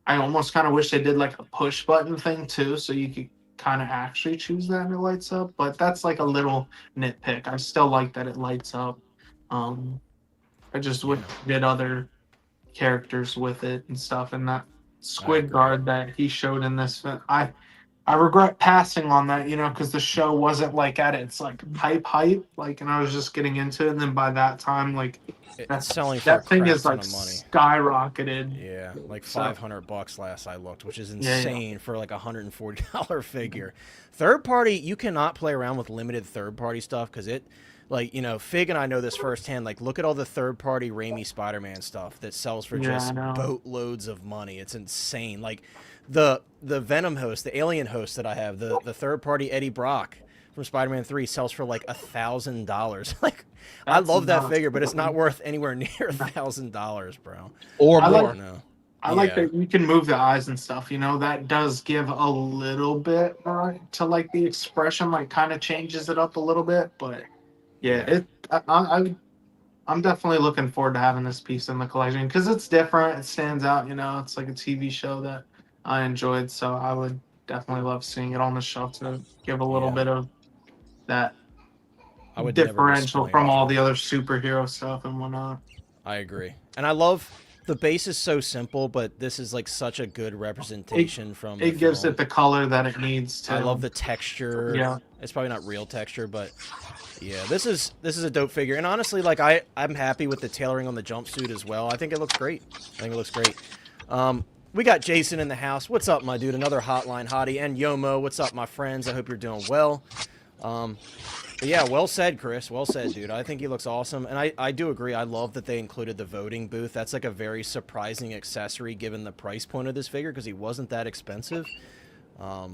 I almost kind of wish they did like a push button thing too, so you could kind of actually choose that and it lights up, but that's like a little nitpick. I still like that it lights up. I just would Yeah. did other characters with it and stuff, and that I squid agree. guard that he showed in this I I regret passing on that, because the show wasn't like at its like hype, like, and I was just getting into it. And then by that time, like, It's selling for a that thing crap is ton like of money. skyrocketed. Yeah, like So- $500 last I looked, which is Yeah, yeah. insane for like a $140 figure. Third party, you cannot play around with limited third party stuff because it, like, Fig and I know this firsthand. Like, look at all the third party Raimi Spider-Man stuff that sells for Yeah, just I know. boatloads of money. It's insane. Like the Venom host, the Alien host that I have, the third party Eddie Brock from Spider-Man 3 sells for like $1,000. Like, I That's love that nuts. figure, but it's not worth anywhere near $1,000, bro. Or I like- more. No. I like Yeah. that you can move the eyes and stuff. That does give a little bit to like the expression, like kind of changes it up a little bit. But yeah, I'm definitely looking forward to having this piece in the collection because it's different. It stands out. It's like a TV show that I enjoyed, so I would definitely love seeing it on the shelf to give a little Yeah. bit of that I would never be differential spoiling from all for it. the other superhero stuff and whatnot. I agree. And I love the base is so simple, but this is like such a good representation from the It gives film. it the color that it needs to. I love the texture. Yeah. It's probably not real texture, but yeah, this is a dope figure. And honestly, like I'm happy with the tailoring on the jumpsuit as well. I think it looks great. We got Jason in the house. What's up, my dude? Another hotline hottie. And Yomo, what's up, my friends? I hope you're doing well. But yeah, well said, Chris. Well said, dude. I think he looks awesome. And I do agree. I love that they included the voting booth. That's like a very surprising accessory given the price point of this figure because he wasn't that expensive. So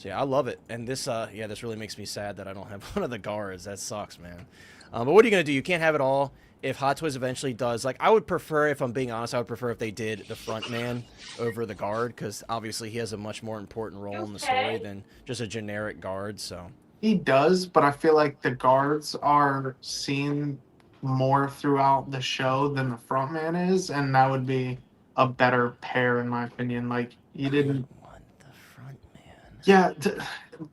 yeah, I love it. And this, this really makes me sad that I don't have one of the guards. That sucks, man. But what are you going to do? You can't have it all. If Hot Toys eventually does, like, I would prefer, if I'm being honest, I would prefer if they did the front man over the guard because obviously he has a much more important role in the story than just a generic guard, so. He does, but I feel like the guards are seen more throughout the show than the frontman is, and that would be a better pair in my opinion. Like you didn't. Want the front man. Yeah,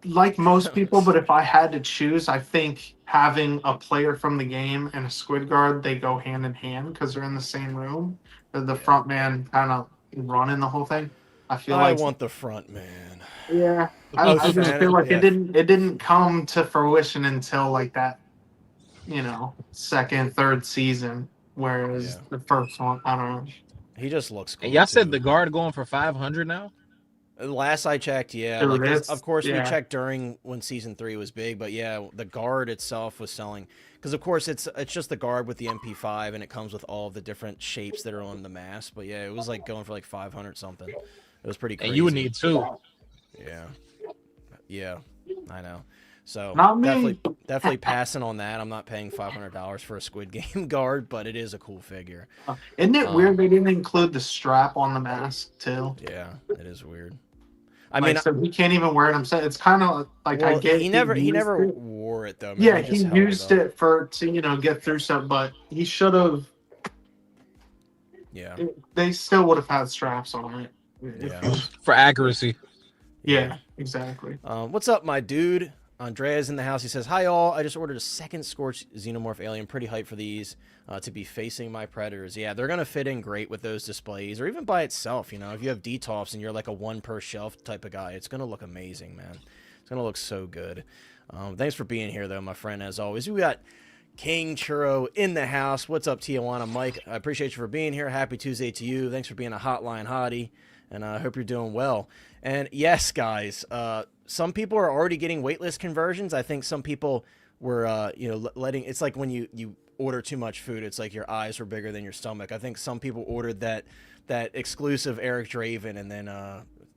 like most people, but if I had to choose, I think having a player from the game and a squid guard, they go hand in hand because they're in the same room. The front man kind of running the whole thing. I feel I like want the front man. yeah. The I both just fan- feel like yeah. it didn't come to fruition until like that, second, third season. Whereas Yeah. the first one, I don't know. He just looks cool. And y'all said too. the guard going for 500 now? Last I checked, yeah. Dude, Like, 'cause it's- of course, we yeah. checked during when season 3 was big, but yeah, the guard itself was selling because, of course, it's just the guard with the MP5, and it comes with all of the different shapes that are on the mask. But yeah, it was like going for like 500 something. It was pretty crazy. And you would need two. Yeah, I know. So Not me. definitely passing on that. I'm not paying $500 for a Squid Game guard, but it is a cool figure. Isn't it weird they didn't include the strap on the mask too? Yeah, it is weird. I mean, So he can't even wear it himself. It's kind of like well, I get he never used it. wore it though. Man. Yeah, just he held used up. it to get through stuff, but he should have. Yeah. They still would have had straps on it. Yeah. For accuracy. Yeah, exactly. What's up, my dude? Andrea's in the house. He says, "Hi, all. I just ordered a second Scorched Xenomorph alien. Pretty hyped for these to be facing my predators. Yeah, they're going to fit in great with those displays or even by itself. If you have DTOFs and you're like a one per shelf type of guy, it's going to look amazing, man. It's going to look so good. Thanks for being here, though, my friend, as always. We got King Churro in the house. What's up, Tijuana? Mike, I appreciate you for being here. Happy Tuesday to you. Thanks for being a hotline hottie, and I hope you're doing well. And yes, guys, some people are already getting waitlist conversions. I think some people were, letting. It's like when you order too much food. It's like your eyes were bigger than your stomach. I think some people ordered that exclusive Eric Draven and then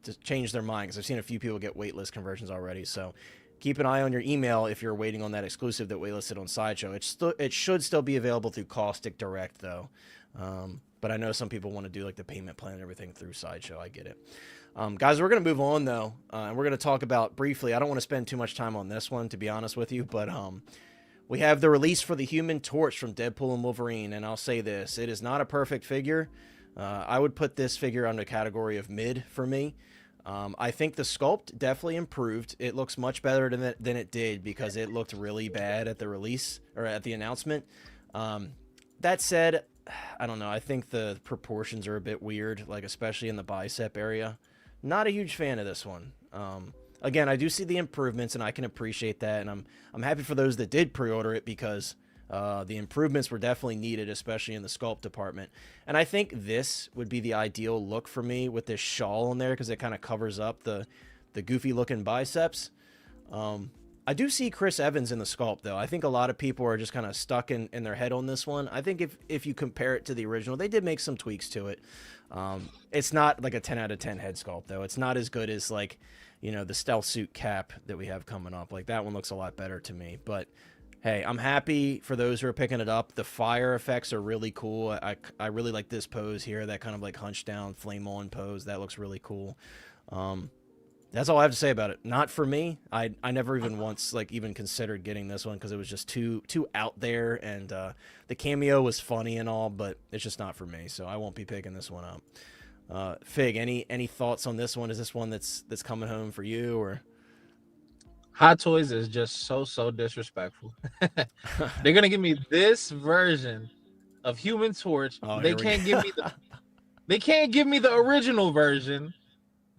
just changed their mind because I've seen a few people get waitlist conversions already. So keep an eye on your email if you're waiting on that exclusive that waitlisted on Sideshow. It should still be available through Caustic Direct though. But I know some people want to do like the payment plan and everything through Sideshow. I get it. Guys, we're going to move on though. And we're going to talk about briefly. I don't want to spend too much time on this one, to be honest with you, but we have the release for the Human Torch from Deadpool and Wolverine. And I'll say this, it is not a perfect figure. I would put this figure under the category of mid for me. I think the sculpt definitely improved. It looks much better than it did because it looked really bad at the release or at the announcement. That said, I don't know. I think the proportions are a bit weird, like especially in the bicep area. not a huge fan of this one. Again, I do see the improvements, and I can appreciate that, and I'm happy for those that did pre-order it because the improvements were definitely needed, especially in the sculpt department. And I think this would be the ideal look for me with this shawl on there because it kind of covers up the goofy looking biceps. I do see Chris Evans in the sculpt, though. I think a lot of people are just kind of stuck in their head on this one. I think if you compare it to the original, they did make some tweaks to it. It's not like a 10 out of 10 head sculpt, though. It's not as good as, like, you know, the stealth suit cap that we have coming up. Like, that one looks a lot better to me. But, hey, I'm happy for those who are picking it up. The fire effects are really cool. I really like this pose here, that kind of, like, hunched down, flame on pose. That looks really cool. That's all I have to say about it. Not for me. I never even once even considered getting this one because it was just too out there, and the cameo was funny and all, but it's just not for me. So I won't be picking this one up. Fig, any thoughts on this one? Is this one that's coming home for you, or? Hot Toys is just so disrespectful. They're gonna give me this version of Human Torch. Oh, they can't give me the original version.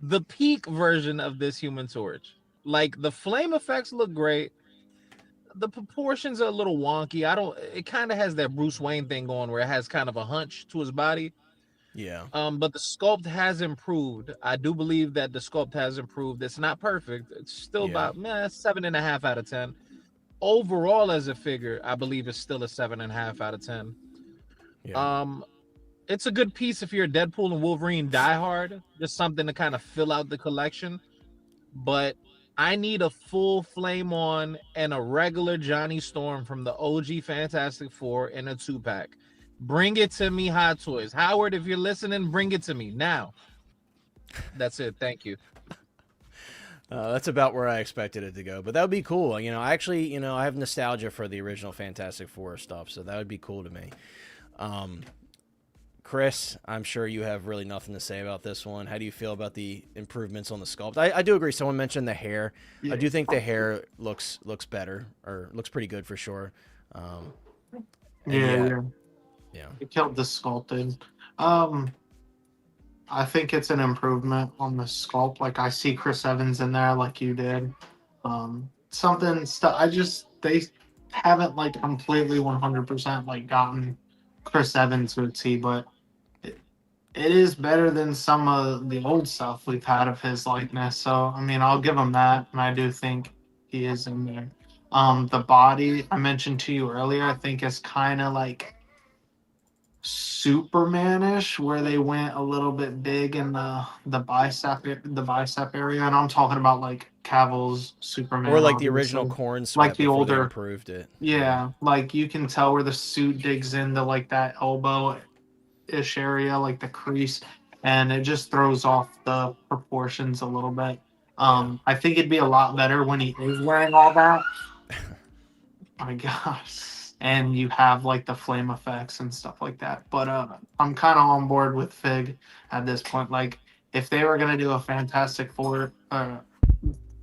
The peak version of this Human Torch. Like, the flame effects look great. The proportions are a little wonky. It kind of has that Bruce Wayne thing going where it has kind of a hunch to his body. Yeah. But the sculpt has improved. I do believe that the sculpt has improved. It's not perfect. It's still about 7.5 out of 10. Overall, as a figure, I believe it's still a 7.5 out of 10. Yeah. It's a good piece if you're a Deadpool and Wolverine diehard. Just something to kind of fill out the collection. But I need a full flame on and a regular Johnny Storm from the OG Fantastic Four in a 2-pack. Bring it to me, Hot Toys. Howard, if you're listening, bring it to me now. That's it. Thank you. That's about where I expected it to go, but that would be cool. You know, actually, you know, I have nostalgia for the original Fantastic Four stuff, so that would be cool to me. Chris, I'm sure you have really nothing to say about this one. How do you feel about the improvements on the sculpt? I do agree. Someone mentioned the hair. Yeah. I do think the hair looks better, or looks pretty good for sure. Yeah. It killed the sculpting. I think it's an improvement on the sculpt. Like, I see Chris Evans in there, like you did. They haven't like completely 100% like gotten Chris Evans goatee, but it is better than some of the old stuff we've had of his likeness. So, I mean, I'll give him that, and I do think he is in there. The body I mentioned to you earlier, I think is kind of like Superman-ish, where they went a little bit big in the bicep area, and I'm talking about like Cavill's Superman, or like the original Corn Sweat, like the older, improved it. Yeah, like you can tell where the suit digs into like that elbow-ish area, like the crease, and it just throws off the proportions a little bit. I think it'd be a lot better when he is wearing all that. My gosh. And you have like the flame effects and stuff like that. But I'm kind of on board with Fig at this point. Like, if they were going to do a Fantastic Four,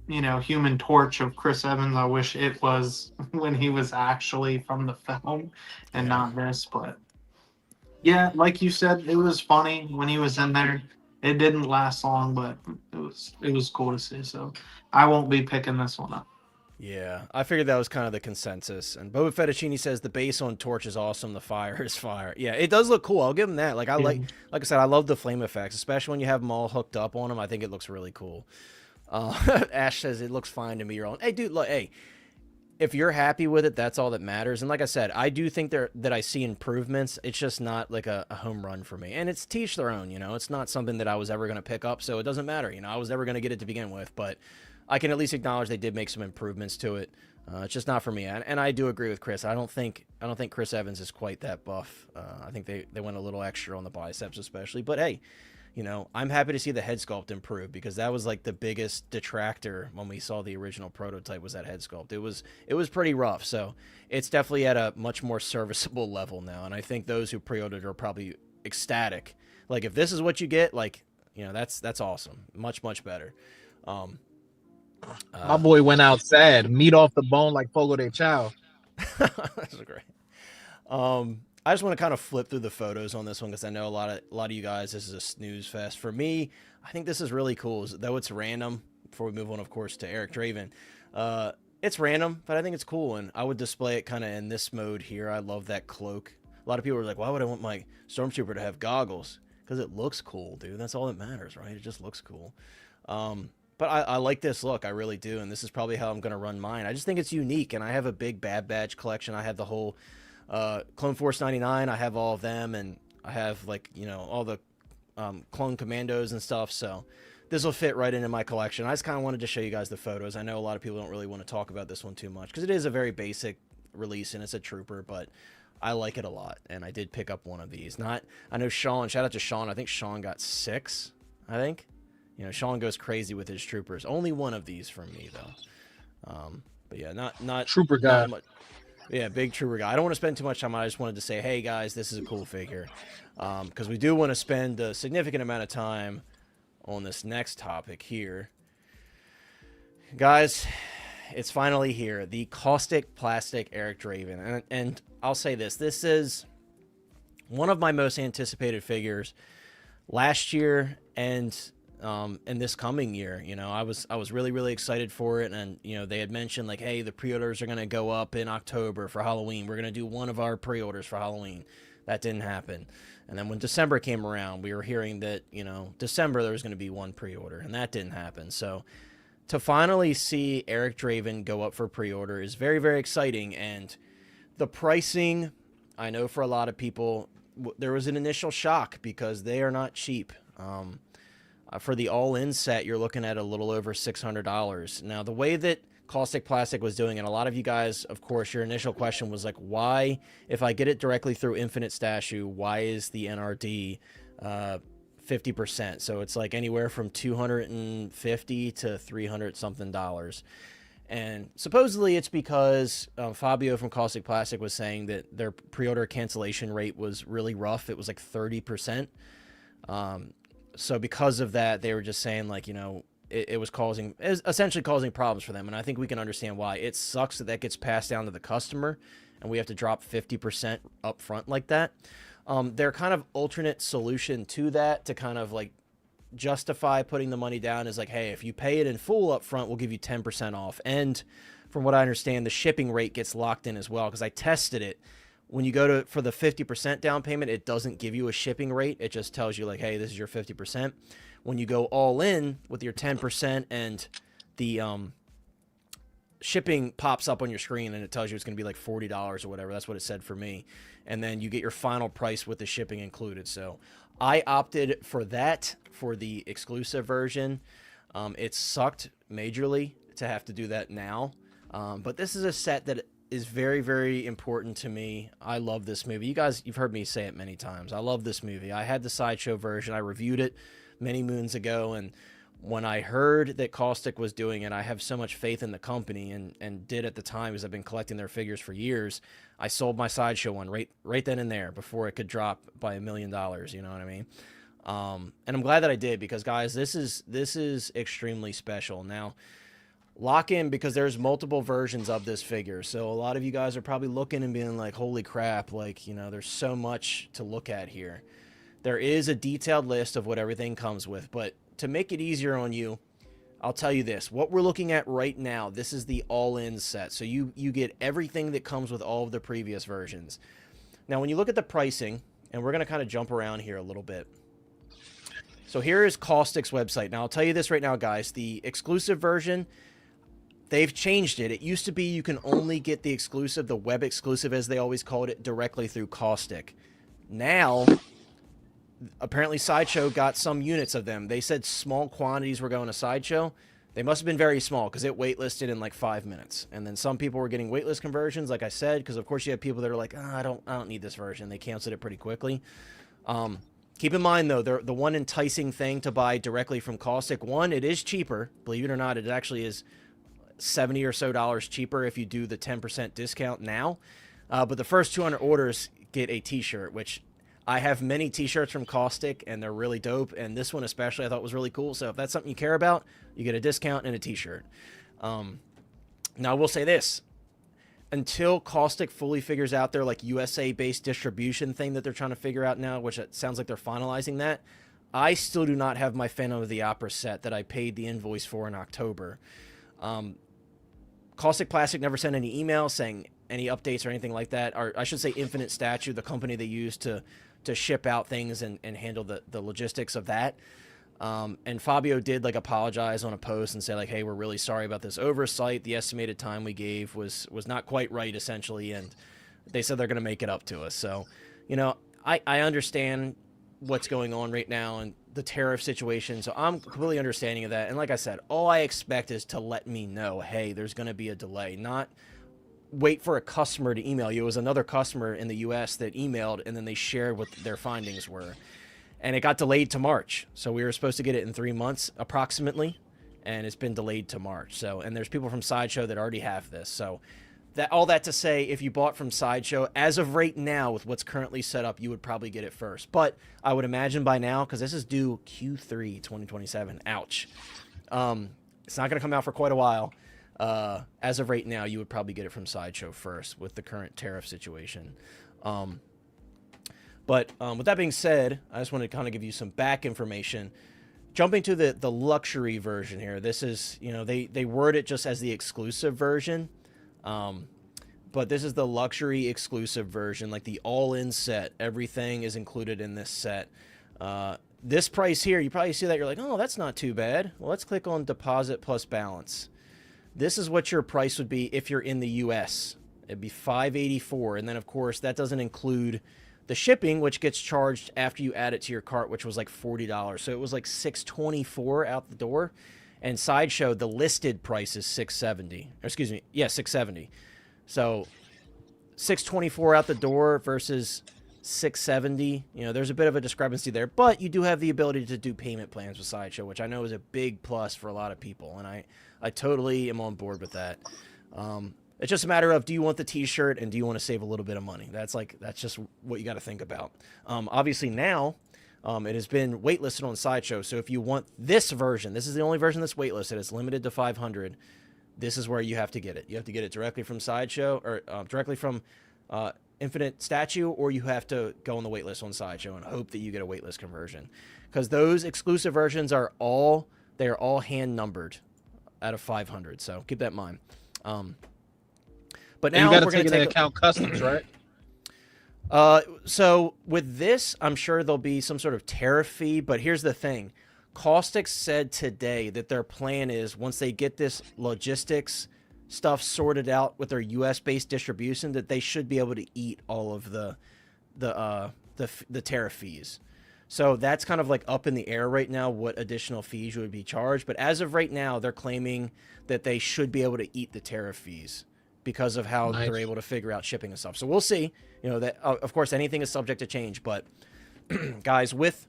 Human Torch of Chris Evans, I wish it was when he was actually from the film and not this. But yeah, like you said, it was funny when he was in there. It didn't last long, but it was cool to see. So I won't be picking this one up. Yeah, I figured that was kind of the consensus. And Boba Fettuccine says the base on Torch is awesome. The fire is fire. Yeah, it does look cool. I'll give him that. Like I said, I love the flame effects, especially when you have them all hooked up on them. I think it looks really cool. Ash says it looks fine to me. You're on. Hey, dude, look, hey, if you're happy with it, that's all that matters. And like I said, I do think that I see improvements. It's just not like a home run for me. And it's to each their own. You know, it's not something that I was ever going to pick up, so it doesn't matter. You know, I was never going to get it to begin with, but I can at least acknowledge they did make some improvements to it. It's just not for me. And I do agree with Chris. I don't think Chris Evans is quite that buff. I think they went a little extra on the biceps especially. But hey, you know, I'm happy to see the head sculpt improve, because that was like the biggest detractor when we saw the original prototype, was that head sculpt. It was pretty rough. So it's definitely at a much more serviceable level now. And I think those who pre-ordered are probably ecstatic. Like, if this is what you get, like, you know, that's awesome. Much, much better. My boy went out sad, meat off the bone like Fogo de Chao. That's great. I just want to kind of flip through the photos on this one because I know a lot of you guys, this is a snooze fest. For me, I think this is really cool. Though it's random, before we move on, of course, to Eric Draven. It's random, but I think it's cool, and I would display it kind of in this mode here. I love that cloak. A lot of people are like, why would I want my Stormtrooper to have goggles? Because it looks cool, dude. That's all that matters, right? It just looks cool. But I like this look. I really do, and this is probably how I'm going to run mine. I just think it's unique, and I have a big Bad Batch collection. I have the whole Clone Force 99. I have all of them, and I have, like, you know, all the Clone Commandos and stuff, so this will fit right into my collection. I just kind of wanted to show you guys the photos. I know a lot of people don't really want to talk about this one too much because it is a very basic release and it's a trooper, but I like it a lot, and I did pick up one of these. I know Sean, shout out to Sean. I think Sean got 6, I think. You know, Sean goes crazy with his troopers. Only one of these from me, though. But yeah, not Trooper guy. not much, yeah, big trooper guy. I don't want to spend too much time. I just wanted to say, hey, guys, this is a cool figure. Because we do want to spend a significant amount of time on this next topic here. Guys, it's finally here. The Kaustic Plastik Eric Draven. And I'll say this. This is one of my most anticipated figures last year and this coming year. You know, I was really, really excited for it. And, you know, they had mentioned, like, hey, the pre-orders are going to go up in October for Halloween. We're going to do one of our pre-orders for Halloween. That didn't happen. And then when December came around, we were hearing that, you know, December there was going to be one pre-order, and that didn't happen. So to finally see Eric Draven go up for pre-order is very, very exciting. And the pricing, I know for a lot of people, there was an initial shock because they are not cheap. For the all-in set, you're looking at a little over $600. Now, the way that Kaustic Plastik was doing it, a lot of you guys, of course, your initial question was like, why, if I get it directly through Infinite Stashu, why is the NRD 50%? So it's like anywhere from $250 to $300 something dollars. And supposedly it's because Fabio from Kaustic Plastik was saying that their pre-order cancellation rate was really rough. It was like 30%. So because of that, they were just saying, like, you know, it was essentially causing problems for them. And I think we can understand why. It sucks that gets passed down to the customer and we have to drop 50% up front like that. Their kind of alternate solution to that, to kind of like justify putting the money down, is like, hey, if you pay it in full up front, we'll give you 10% off. And from what I understand, the shipping rate gets locked in as well, because I tested it. When you go for the 50% down payment, it doesn't give you a shipping rate. It just tells you, like, hey, this is your 50%. When you go all in with your 10% and the shipping pops up on your screen and it tells you it's going to be like $40 or whatever. That's what it said for me. And then you get your final price with the shipping included. So I opted for that for the exclusive version. It sucked majorly to have to do that now. But this is a set that is very, very important to me. I love this movie. You guys, you've heard me say it many times. I love this movie. I had the Sideshow version. I reviewed it many moons ago, and when I heard that Kaustic was doing it, I have so much faith in the company, and did at the time, because I've been collecting their figures for years. I sold my Sideshow one right then and there before it could drop by $1 million. You know what I mean? And I'm glad that I did, because guys, this is extremely special. Now, lock in, because there's multiple versions of this figure. So a lot of you guys are probably looking and being like, holy crap, like, you know, there's so much to look at here. There is a detailed list of what everything comes with, but to make it easier on you, I'll tell you this. What we're looking at right now, this is the all-in set. So you get everything that comes with all of the previous versions. Now, when you look at the pricing, and we're going to kind of jump around here a little bit. So here is Kaustic's website. Now, I'll tell you this right now, guys. The exclusive version, they've changed it. It used to be you can only get the exclusive, the web exclusive as they always called it, directly through Kaustic. Now, apparently Sideshow got some units of them. They said small quantities were going to Sideshow. They must have been very small, because it waitlisted in like 5 minutes. And then some people were getting waitlist conversions, like I said, because of course you have people that are like, oh, I don't need this version. They canceled it pretty quickly. Keep in mind, though, the one enticing thing to buy directly from Kaustic, one, it is cheaper. Believe it or not, it actually is $70 or so cheaper if you do the 10% discount now. But the first 200 orders get a t-shirt, which I have many t-shirts from Kaustic, and they're really dope. And this one especially I thought was really cool. So if that's something you care about, you get a discount and a t-shirt. Now, I will say this. until Caustic fully figures out their like USA-based distribution thing that they're trying to figure out now, which it sounds like they're finalizing that, I still do not have my Phantom of the Opera set that I paid the invoice for in October. Kaustic Plastik never sent any email saying any updates or anything like that. Or I should say Infinite Statue, the company they use to ship out things and handle the logistics of that. And Fabio did like apologize on a post and say like, hey, we're really sorry about this oversight. The estimated time we gave was not quite right, essentially. And they said they're going to make it up to us. So, you know, I understand what's going on right now and the tariff situation. So I'm completely understanding of that. And like I said, all I expect is to let me know, hey, there's going to be a delay, not wait for a customer to email you. It was another customer in the US that emailed and then they shared what their findings were. And it got delayed to March. So we were supposed to get it in 3 months approximately. And it's been delayed to March. So, and there's people from Sideshow that already have this. So that, all that to say, if you bought from Sideshow, as of right now, with what's currently set up, you would probably get it first. But I would imagine by now, because this is due Q3 2027. Ouch. It's not going to come out for quite a while. As of right now, you would probably get it from Sideshow first with the current tariff situation. But with that being said, I just want to kind of give you some back information. Jumping to the luxury version here, this is, you know, they word it just as the exclusive version. But this is the luxury exclusive version, like the all-in set. Everything is included in this set. This price here, you probably see that, you're like, oh, that's not too bad. Well, let's click on deposit plus balance. This is what your price would be if you're in the US. It'd be $584, and then of course that doesn't include the shipping, which gets charged after you add it to your cart, which was like $40. So it was like $624 out the door. And Sideshow, the listed price is $670. Or excuse me, yeah, $670. So $624 out the door versus $670. You know, there's a bit of a discrepancy there, but you do have the ability to do payment plans with Sideshow, which I know is a big plus for a lot of people, and I totally am on board with that. It's just a matter of, do you want the t-shirt and do you want to save a little bit of money? That's just what you got to think about. Obviously now, it has been waitlisted on Sideshow. So if you want this version, this is the only version that's waitlisted. It's limited to 500. This is where you have to get it. You have to get it directly from Sideshow or directly from Infinite Statue, or you have to go on the waitlist on Sideshow and hope that you get a waitlist conversion. Because those exclusive versions are all hand numbered out of 500. So keep that in mind. But now you got to we're take going to into account customs, right? So with this, I'm sure there'll be some sort of tariff fee. But here's the thing. Caustic said today that their plan is, once they get this logistics stuff sorted out with their US-based distribution, that they should be able to eat all of the tariff fees. So that's kind of like up in the air right now, what additional fees would be charged. But as of right now, they're claiming that they should be able to eat the tariff fees because of how they're able to figure out shipping and stuff. So we'll see. You know, that of course anything is subject to change, but guys, with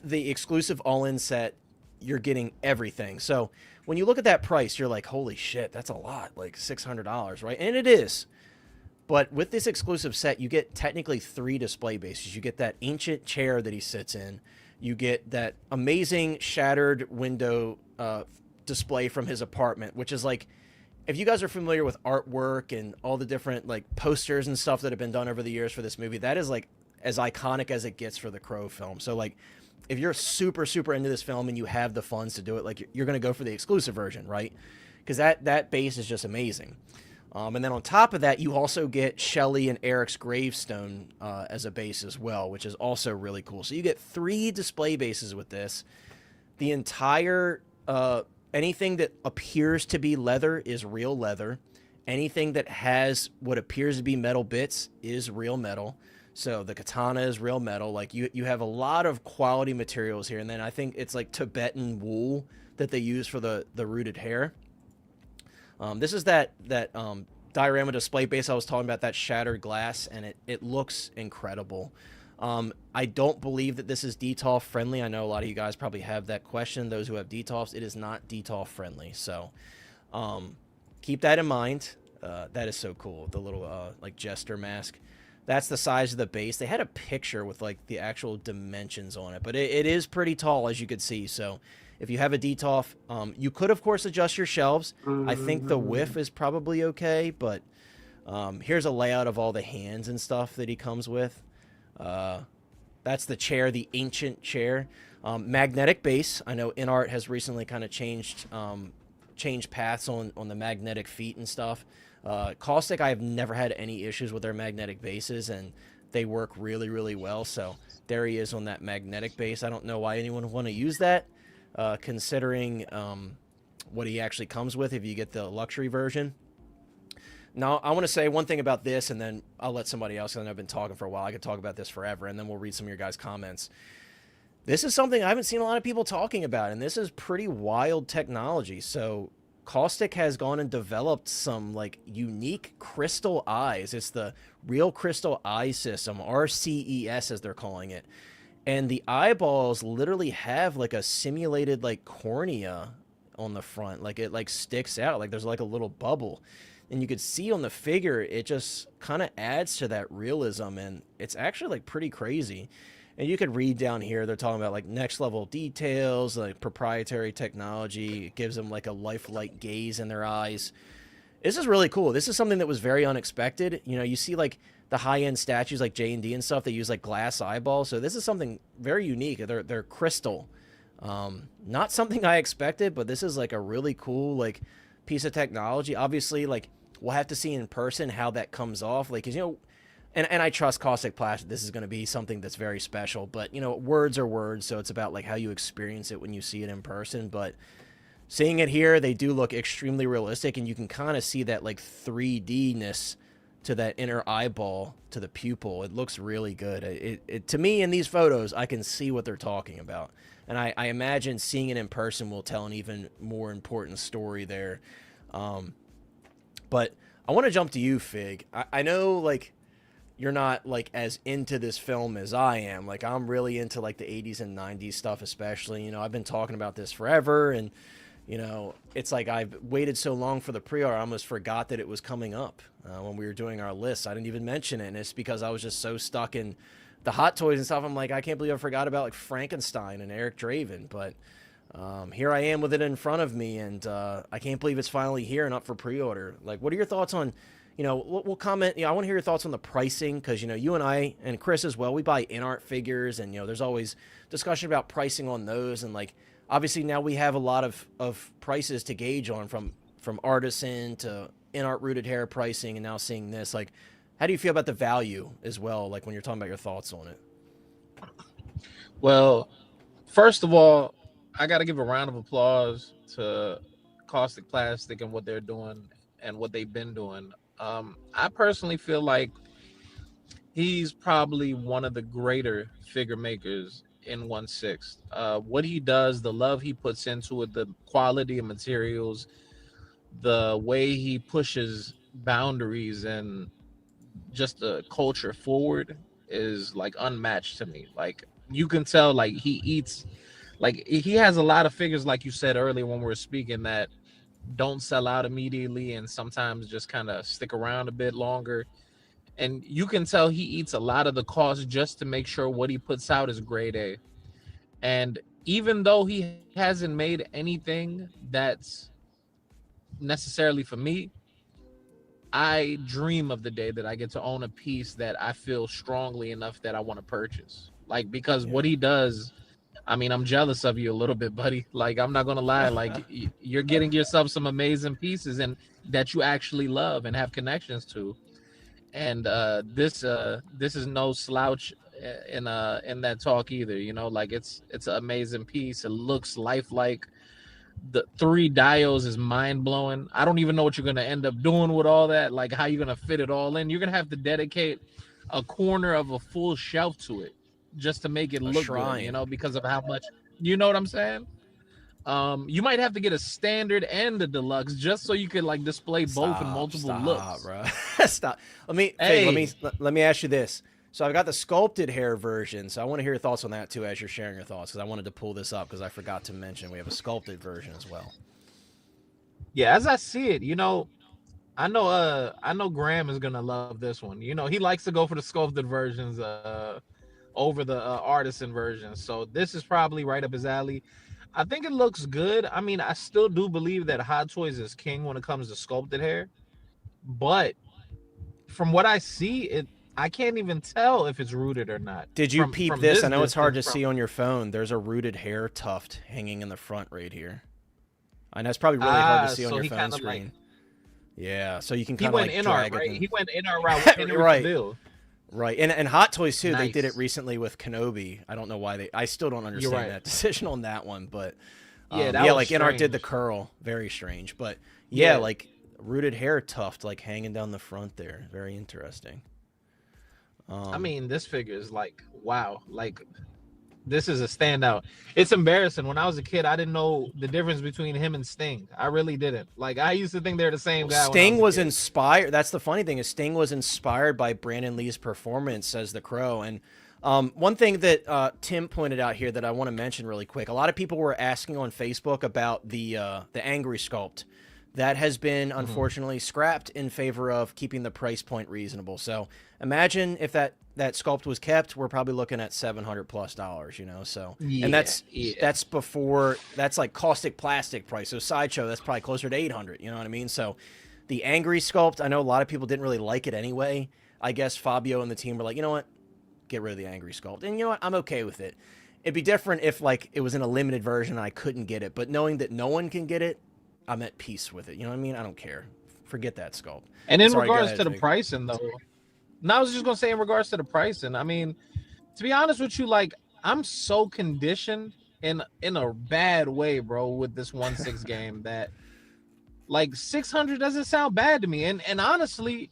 the exclusive all-in set, you're getting everything. So when you look at that price, you're like, holy shit, that's a lot, like $600, right? And it is. But with this exclusive set, you get technically 3 display bases. You get that ancient chair that he sits in. You get that amazing shattered window display from his apartment, which is like, if you guys are familiar with artwork and all the different like posters and stuff that have been done over the years for this movie, that is like as iconic as it gets for the Crow film. So like, if you're super, super into this film and you have the funds to do it, like you're going to go for the exclusive version, right? Because that base is just amazing. And then on top of that, you also get Shelley and Eric's gravestone as a base as well, which is also really cool. So you get 3 display bases with this. The entire, anything that appears to be leather is real leather. Anything that has what appears to be metal bits is real metal. So the katana is real metal. Like you have a lot of quality materials here. And then I think it's like Tibetan wool that they use for the rooted hair. This is that diorama display base I was talking about, that shattered glass, and it looks incredible. I don't believe that this is DTOF friendly. I know a lot of you guys probably have that question. Those who have DTOFs, it is not DTOF friendly. So keep that in mind. That is so cool. The little like jester mask. That's the size of the base. They had a picture with like the actual dimensions on it, but it is pretty tall, as you could see. So If you have a DTOF, you could, of course, adjust your shelves. I think the width is probably okay, but here's a layout of all the hands and stuff that he comes with. That's the chair, the ancient chair. Magnetic base. I know Inart has recently kind of changed paths on the magnetic feet and stuff. Kaustic, I have never had any issues with their magnetic bases, and they work really, really well. So there he is on that magnetic base. I don't know why anyone would want to use that, considering what he actually comes with if you get the luxury version. Now, I want to say one thing about this, and then I'll let somebody else, and I've been talking for a while. I could talk about this forever, and then we'll read some of your guys' comments. This is something I haven't seen a lot of people talking about, and this is pretty wild technology. So Kaustic has gone and developed some like unique crystal eyes. It's the Real Crystal Eye System, RCES as they're calling it. And the eyeballs literally have like a simulated like cornea on the front. Like it like sticks out, like there's like a little bubble. And you could see on the figure, it just kind of adds to that realism, and it's actually like pretty crazy. And you could read down here, they're talking about like next level details, like proprietary technology. It gives them like a lifelike gaze in their eyes. This is really cool. This is something that was very unexpected. You know, you see like the high-end statues like J&D and stuff, they use like glass eyeballs. So this is something very unique. They're crystal. Not something I expected, but this is like a really cool like piece of technology. Obviously, like we'll have to see in person how that comes off. Like, 'cause, you know, and I trust Kaustic Plastik. This is going to be something that's very special. But, you know, words are words, so it's about like how you experience it when you see it in person. But seeing it here, they do look extremely realistic, and you can kind of see that like 3D-ness to that inner eyeball, to the pupil. It looks really good. It to me, in these photos, I can see what they're talking about. And I imagine seeing it in person will tell an even more important story there. But I want to jump to you, Fig. I know, like, you're not, like, as into this film as I am. Like, I'm really into, like, the 80s and 90s stuff especially. You know, I've been talking about this forever, and, you know, it's like I've waited so long for the pre-order, I almost forgot that it was coming up when we were doing our list. I didn't even mention it, and it's because I was just so stuck in the Hot Toys and stuff. I'm like, I can't believe I forgot about, like, Frankenstein and Eric Draven, but here I am with it in front of me, and I can't believe it's finally here and up for pre-order. Like, what are your thoughts on, you know, we'll comment, you know, I want to hear your thoughts on the pricing, because, you know, you and I, and Chris as well, we buy Inart figures, and, you know, there's always discussion about pricing on those, and, like, obviously now we have a lot of prices to gauge on, from Artisan to Inart Rooted Hair pricing, and now seeing this. Like, how do you feel about the value as well, like, when you're talking about your thoughts on it? Well, first of all, I got to give a round of applause to Kaustic Plastik and what they're doing and what they've been doing. I personally feel like he's probably one of the greater figure makers in 1/6. What he does, the love he puts into it, the quality of materials, the way he pushes boundaries and just the culture forward is like unmatched to me. Like, you can tell, like, he eats, like, he has a lot of figures, like you said earlier when we were speaking, that don't sell out immediately and sometimes just kind of stick around a bit longer. And you can tell he eats a lot of the cost just to make sure what he puts out is grade A. And even though he hasn't made anything that's necessarily for me, I dream of the day that I get to own a piece that I feel strongly enough that I want to purchase. Like, because what he does, I mean, I'm jealous of you a little bit, buddy. Like, I'm not gonna lie. Like, you're getting yourself some amazing pieces and that you actually love and have connections to. And this is no slouch in that talk either. You know, like, it's an amazing piece. It looks lifelike. The 3 dials is mind blowing. I don't even know what you're gonna end up doing with all that. Like, how you're gonna fit it all in. You're gonna have to dedicate a corner of a full shelf to it just to make it look good, you know, because of how much, you know what I'm saying? You might have to get a standard and a deluxe just so you could, like, display both in multiple looks. Bro. Stop. Let me ask you this. So I've got the sculpted hair version, so I want to hear your thoughts on that too as you're sharing your thoughts, because I wanted to pull this up because I forgot to mention we have a sculpted version as well. Yeah, as I see it, you know, I know Graham is gonna love this one. You know, he likes to go for the sculpted versions over the artisan versions, so this is probably right up his alley. I think it looks good. I mean, I still do believe that Hot Toys is king when it comes to sculpted hair, but from what I see, I can't even tell if it's rooted or not. Did you peep From this? this I know it's hard to distance see on your phone. There's a rooted hair tuft hanging in the front right here. I know it's probably really hard to see on so your he phone kinda screen. like Yeah, so you can he kind of went like Inart, drag right? it. He went Inart route with Henry Right. Cavill. Right, and Hot Toys too. They did Nice. it recently with Kenobi. I don't know why I still don't understand right. that decision on that one, but Yeah, yeah, was like Inart did the strange. curl, very strange. But yeah, Yeah. like rooted hair tuft, like hanging down the front there, very interesting. I mean, this figure is like, wow, like this is a standout. It's embarrassing. When I was a kid, I didn't know the difference between him and Sting. I really didn't. Like, I used to think they're the same guy. Sting when I was was a kid. inspired. That's the funny thing is Sting was inspired by Brandon Lee's performance, says the Crow. And one thing that Tim pointed out here that I want to mention really quick. A lot of people were asking on Facebook about the Angry sculpt. That has been unfortunately scrapped in favor of keeping the price point reasonable. So imagine if that sculpt was kept, we're probably looking at $700+, you know. So and that's before, that's like Kaustic Plastik price. So Sideshow, that's probably closer to 800. You know what I mean? So the Angry sculpt, I know a lot of people didn't really like it anyway. I guess Fabio and the team were like, you know what, get rid of the Angry sculpt, and you know what, I'm okay with it. It'd be different if like it was in a limited version and I couldn't get it, but knowing that no one can get it, I'm at peace with it. You know what I mean? I don't care. Forget that sculpt. And in Sorry, go regards ahead, to the Jake. pricing, though, no, I was just gonna say in regards to the pricing. I mean, to be honest with you, like I'm so conditioned in a bad way, bro, with this 1/6 game that like 600 doesn't sound bad to me. And honestly,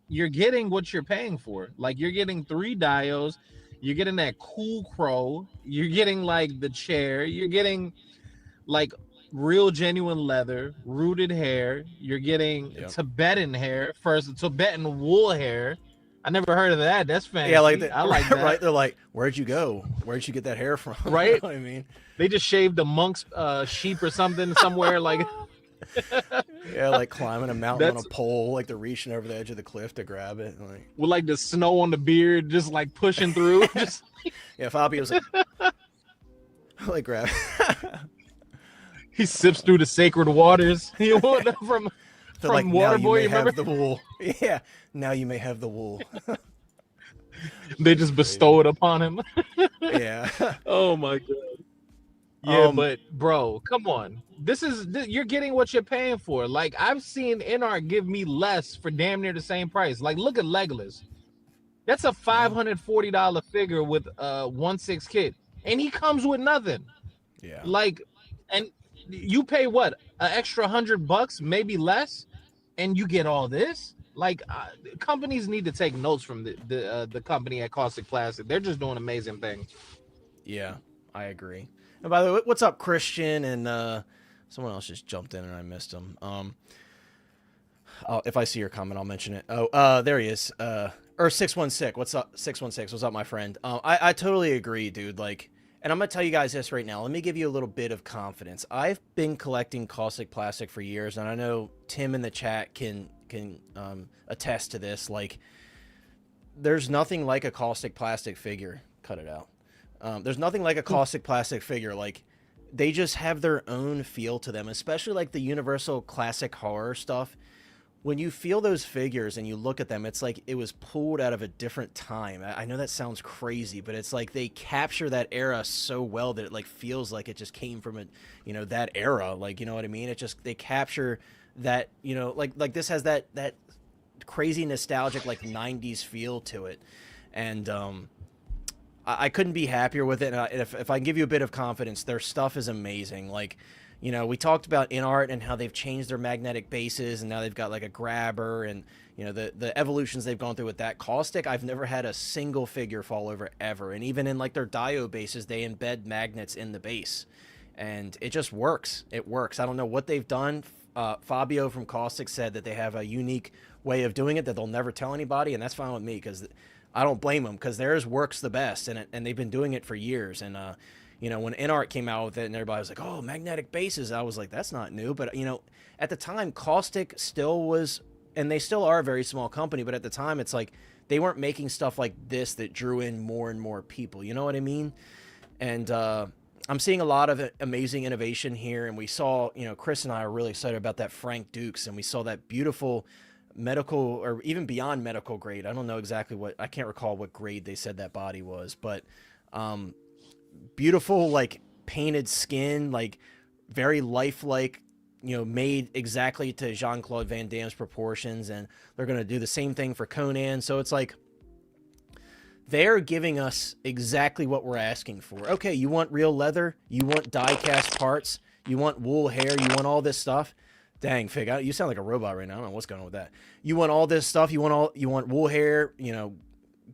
you're getting what you're paying for. Like you're getting 3 dios, you're getting that cool Crow, you're getting like the chair, you're getting like real genuine leather, rooted hair. You're getting Tibetan hair, first Tibetan wool hair. I never heard of that. That's fancy. Yeah, like I like that. Right? They're like, where'd you go? Where'd you get that hair from? Right? You know what I mean? They just shaved a monk's sheep or something somewhere. Like, yeah, like climbing a mountain on a pole, like they're reaching over the edge of the cliff to grab it. Like, with like the snow on the beard, just like pushing through. Just yeah, Fabio's like grab. He sips through the sacred waters. You know, from like, Waterboy, you remember? Have the wool. Yeah, now you may have the wool. They just bestow it upon him. Yeah. Oh my god. Yeah, but bro, come on. You're getting what you're paying for. Like I've seen Inart give me less for damn near the same price. Like look at Legolas. That's a $540 figure with a 1/6 kit, and he comes with nothing. Yeah. Like, and you pay what, an extra $100, maybe less, and you get all this. Like, companies need to take notes from the company at Kaustic Plastik. They're just doing amazing things. Yeah, I agree. And by the way, what's up, Christian? And someone else just jumped in and I missed him. If I see your comment, I'll mention it. Oh, there he is. Or 616. What's up, 616? What's up, my friend? I totally agree, dude. Like, and I'm gonna tell you guys this right now. Let me give you a little bit of confidence. I've been collecting Kaustic Plastik for years, and I know Tim in the chat can attest to this. Like, there's nothing like a Kaustic Plastik figure. Cut it out. There's nothing like a Kaustic Plastik figure. Like, they just have their own feel to them, especially like the Universal Classic Horror stuff. When you feel those figures and you look at them, it's like it was pulled out of a different time. I know that sounds crazy, but it's like they capture that era so well that it like feels like it just came from a, you know, that era. Like, you know what I mean? It just, they capture that, you know, like this has that crazy nostalgic like 90s feel to it. And I couldn't be happier with it. And if I can give you a bit of confidence, their stuff is amazing. Like, you know, we talked about Inart and how they've changed their magnetic bases, and now they've got like a grabber, and you know the evolutions they've gone through with that. Caustic, I've never had a single figure fall over ever, and even in like their dio bases, they embed magnets in the base, and it just works. It works. I don't know what they've done. Fabio from Caustic said that they have a unique way of doing it that they'll never tell anybody, and that's fine with me because I don't blame them because theirs works the best, and they've been doing it for years. And you know, when Inart came out with it and everybody was like, oh, magnetic bases, I was like, that's not new. But, you know, at the time, Caustic still was, and they still are a very small company, but at the time, it's like they weren't making stuff like this that drew in more and more people. You know what I mean? And I'm seeing a lot of amazing innovation here, and we saw, Chris and I are really excited about that Frank Dukes, and we saw that beautiful medical, or even beyond medical grade. I don't know exactly I can't recall what grade they said that body was, but beautiful, like painted skin, like very lifelike, made exactly to Jean-Claude Van Damme's proportions, and they're going to do the same thing for Conan. So it's like they're giving us exactly what we're asking for. Okay, you want real leather, you want die-cast parts, you want wool hair, you want all this stuff. Dang, Fig, you sound like a robot right now. I don't know what's going on with that. You want all this stuff, you want wool hair,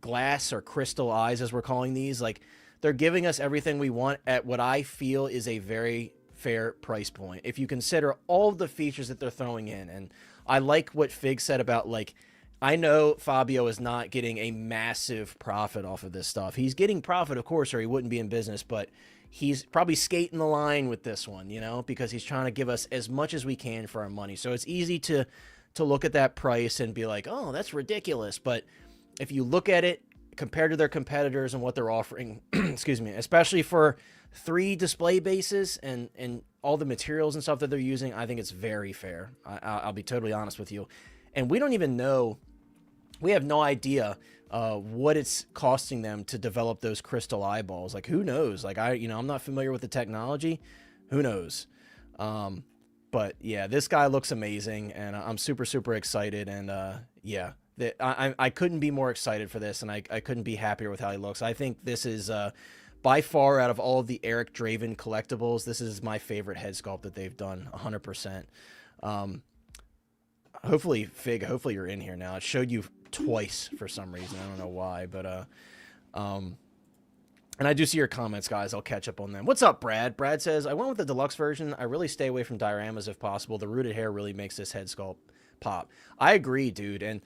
glass or crystal eyes, as we're calling these. Like, they're giving us everything we want at what I feel is a very fair price point, if you consider all the features that they're throwing in. And I like what Fig said about, like, I know Fabio is not getting a massive profit off of this stuff. He's getting profit, of course, or he wouldn't be in business, but he's probably skating the line with this one, because he's trying to give us as much as we can for our money. So it's easy to look at that price and be like, oh, that's ridiculous. But if you look at it compared to their competitors and what they're offering, excuse me, especially for 3 display bases and all the materials and stuff that they're using, I think it's very fair. I'll be totally honest with you. And we don't even know, we have no idea what it's costing them to develop those crystal eyeballs. Like, who knows? Like, I'm not familiar with the technology. Who knows? But yeah, this guy looks amazing, and I'm super, super excited. And yeah, I couldn't be more excited for this, and I couldn't be happier with how he looks. I think this is by far, out of all of the Eric Draven collectibles, this is my favorite head sculpt that they've done, 100%. Hopefully, Fig, hopefully you're in here now. It showed you twice for some reason. I don't know why, but and I do see your comments, guys. I'll catch up on them. What's up, Brad? Brad says, I went with the deluxe version. I really stay away from dioramas if possible. The rooted hair really makes this head sculpt pop. I agree, dude, and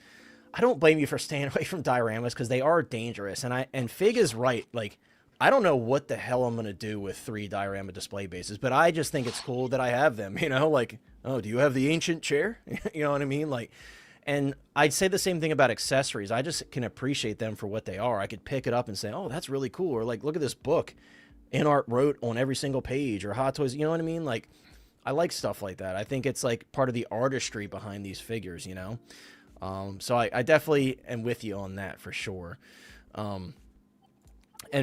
I don't blame you for staying away from dioramas because they are dangerous. And Fig is right. Like, I don't know what the hell I'm going to do with 3 diorama display bases, but I just think it's cool that I have them, like, oh, do you have the ancient chair? You know what I mean? Like, and I'd say the same thing about accessories. I just can appreciate them for what they are. I could pick it up and say, oh, that's really cool. Or like, look at this book Inart wrote on every single page, or Hot Toys. You know what I mean? Like, I like stuff like that. I think it's like part of the artistry behind these figures, So I definitely am with you on that for sure. And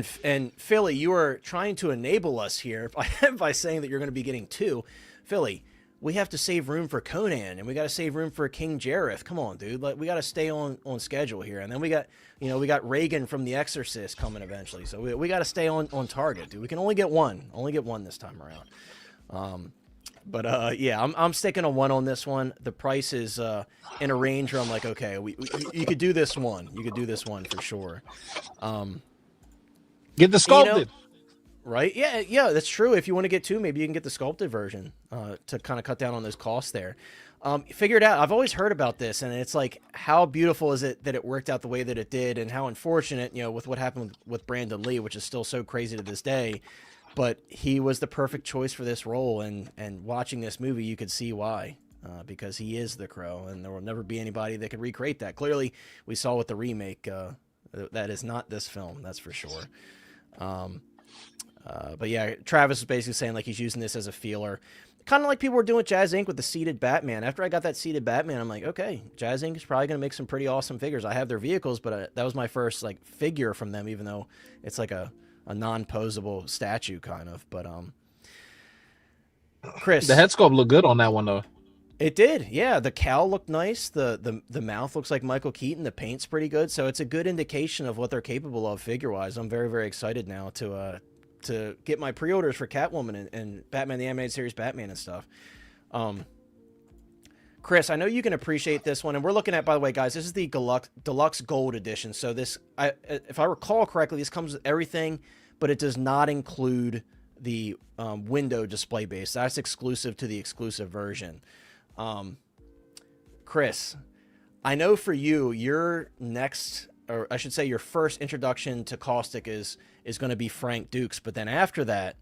Philly, you are trying to enable us here by saying that you're going to be getting 2. Philly, we have to save room for Conan, and we got to save room for King Jareth. Come on, dude. Like, we got to stay on schedule here. And then we got, we got Reagan from The Exorcist coming eventually. So we got to stay on target, dude. We can only get one. Only get one this time around. But yeah, I'm sticking a 1 on this one. The price is in a range where I'm like, okay, you could do this one. You could do this one for sure. Get the sculpted. Right? Yeah, that's true. If you want to get 2, maybe you can get the sculpted version to kind of cut down on those costs there. Figure it out. I've always heard about this, and it's like, how beautiful is it that it worked out the way that it did, and how unfortunate, with what happened with Brandon Lee, which is still so crazy to this day. But he was the perfect choice for this role, and watching this movie, you could see why. Because he is the Crow, and there will never be anybody that could recreate that. Clearly, we saw with the remake, that is not this film, that's for sure. But yeah, Travis is basically saying like he's using this as a feeler, kind of like people were doing with Jazz Inc. with the seated Batman. After I got that seated Batman, I'm like, okay, Jazz Inc. is probably going to make some pretty awesome figures. I have their vehicles, but that was my first like figure from them, even though it's like a non-posable statue kind of. But Chris, the head sculpt looked good on that one though. It did, yeah. The cowl looked nice. The mouth looks like Michael Keaton. The paint's pretty good, so it's a good indication of what they're capable of figure-wise. I'm very, very excited now to get my pre-orders for Catwoman and Batman the Animated Series Batman and stuff. Chris, I know you can appreciate this one, and we're looking at, by the way, guys, this is the Deluxe Gold Edition. So this, if I recall correctly, this comes with everything, but it does not include the window display base. That's exclusive to the exclusive version. Chris, I know for you, your next, or I should say your first introduction to Kaustic is going to be Frank Dukes, but then after that,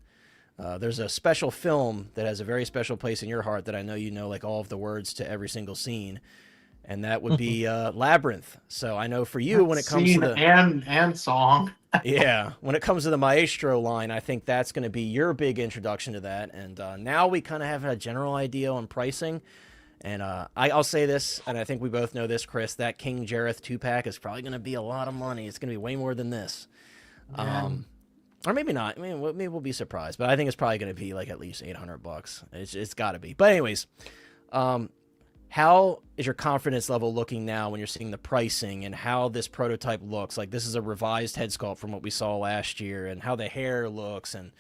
there's a special film that has a very special place in your heart that I know like all of the words to every single scene, and that would be Labyrinth. So I know for you, when it comes to the and song. yeah, when it comes to the Maestro line, I think that's going to be your big introduction to that. And now we kind of have a general idea on pricing. And I'll say this, and I think we both know this, Chris, that King Jareth 2-pack is probably going to be a lot of money. It's going to be way more than this. Yeah. Or maybe not. I mean, maybe we'll be surprised. But I think it's probably going to be like at least $800. It's got to be. But anyways, how is your confidence level looking now when you're seeing the pricing and how this prototype looks? Like, this is a revised head sculpt from what we saw last year, and how the hair looks, and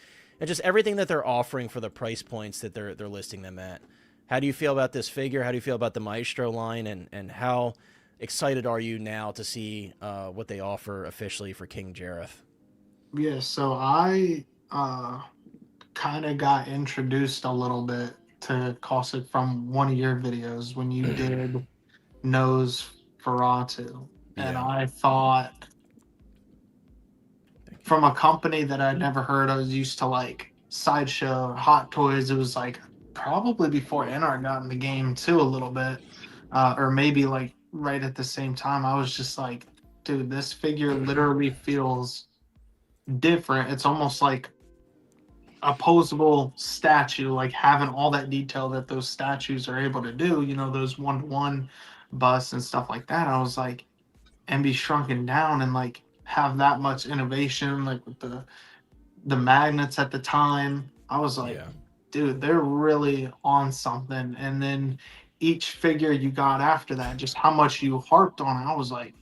just everything that they're offering for the price points that they're listing them at. How do you feel about this figure? How do you feel about the Maestro line? And how excited are you now to see what they offer officially for King Jareth? Yeah, so I kind of got introduced a little bit to Kaustic from one of your videos when you did Nose Ferratu. And Yeah. I thought, from a company that I'd never heard, I was used to like Sideshow, Hot Toys. It was like probably before Inart got in the game too, a little bit, or maybe like right at the same time. I was just like, dude, this figure literally feels different. It's almost like a posable statue, like having all that detail that those statues are able to do, you know, those one-to-one busts and stuff like that. I was like, and be shrunken down and like have that much innovation, like with the magnets at the time. I was like, Yeah. dude, they're really on something. And then each figure you got after that, just how much you harped on it, I was like,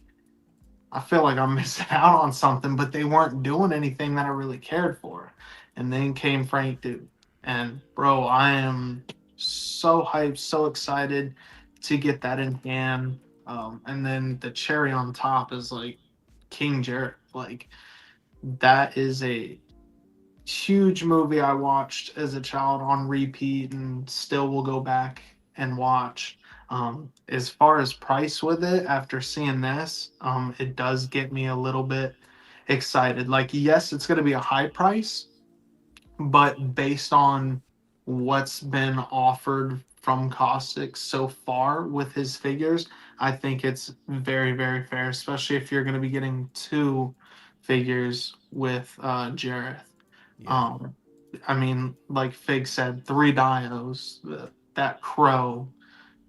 I feel like I'm missing out on something, but they weren't doing anything that I really cared for. And then came Frank Dude. And bro, I am so hyped, so excited to get that in hand. And then the cherry on top is like King Jareth. Like, that is a huge movie I watched as a child on repeat and still will go back and watch. As far as price with it, after seeing this, it does get me a little bit excited. Like, yes, it's going to be a high price, but based on what's been offered from Caustic so far with his figures, I think it's very, very fair, especially if you're going to be getting two figures with Jareth. Yeah. I mean, like Fig said, 3 dios, that crow,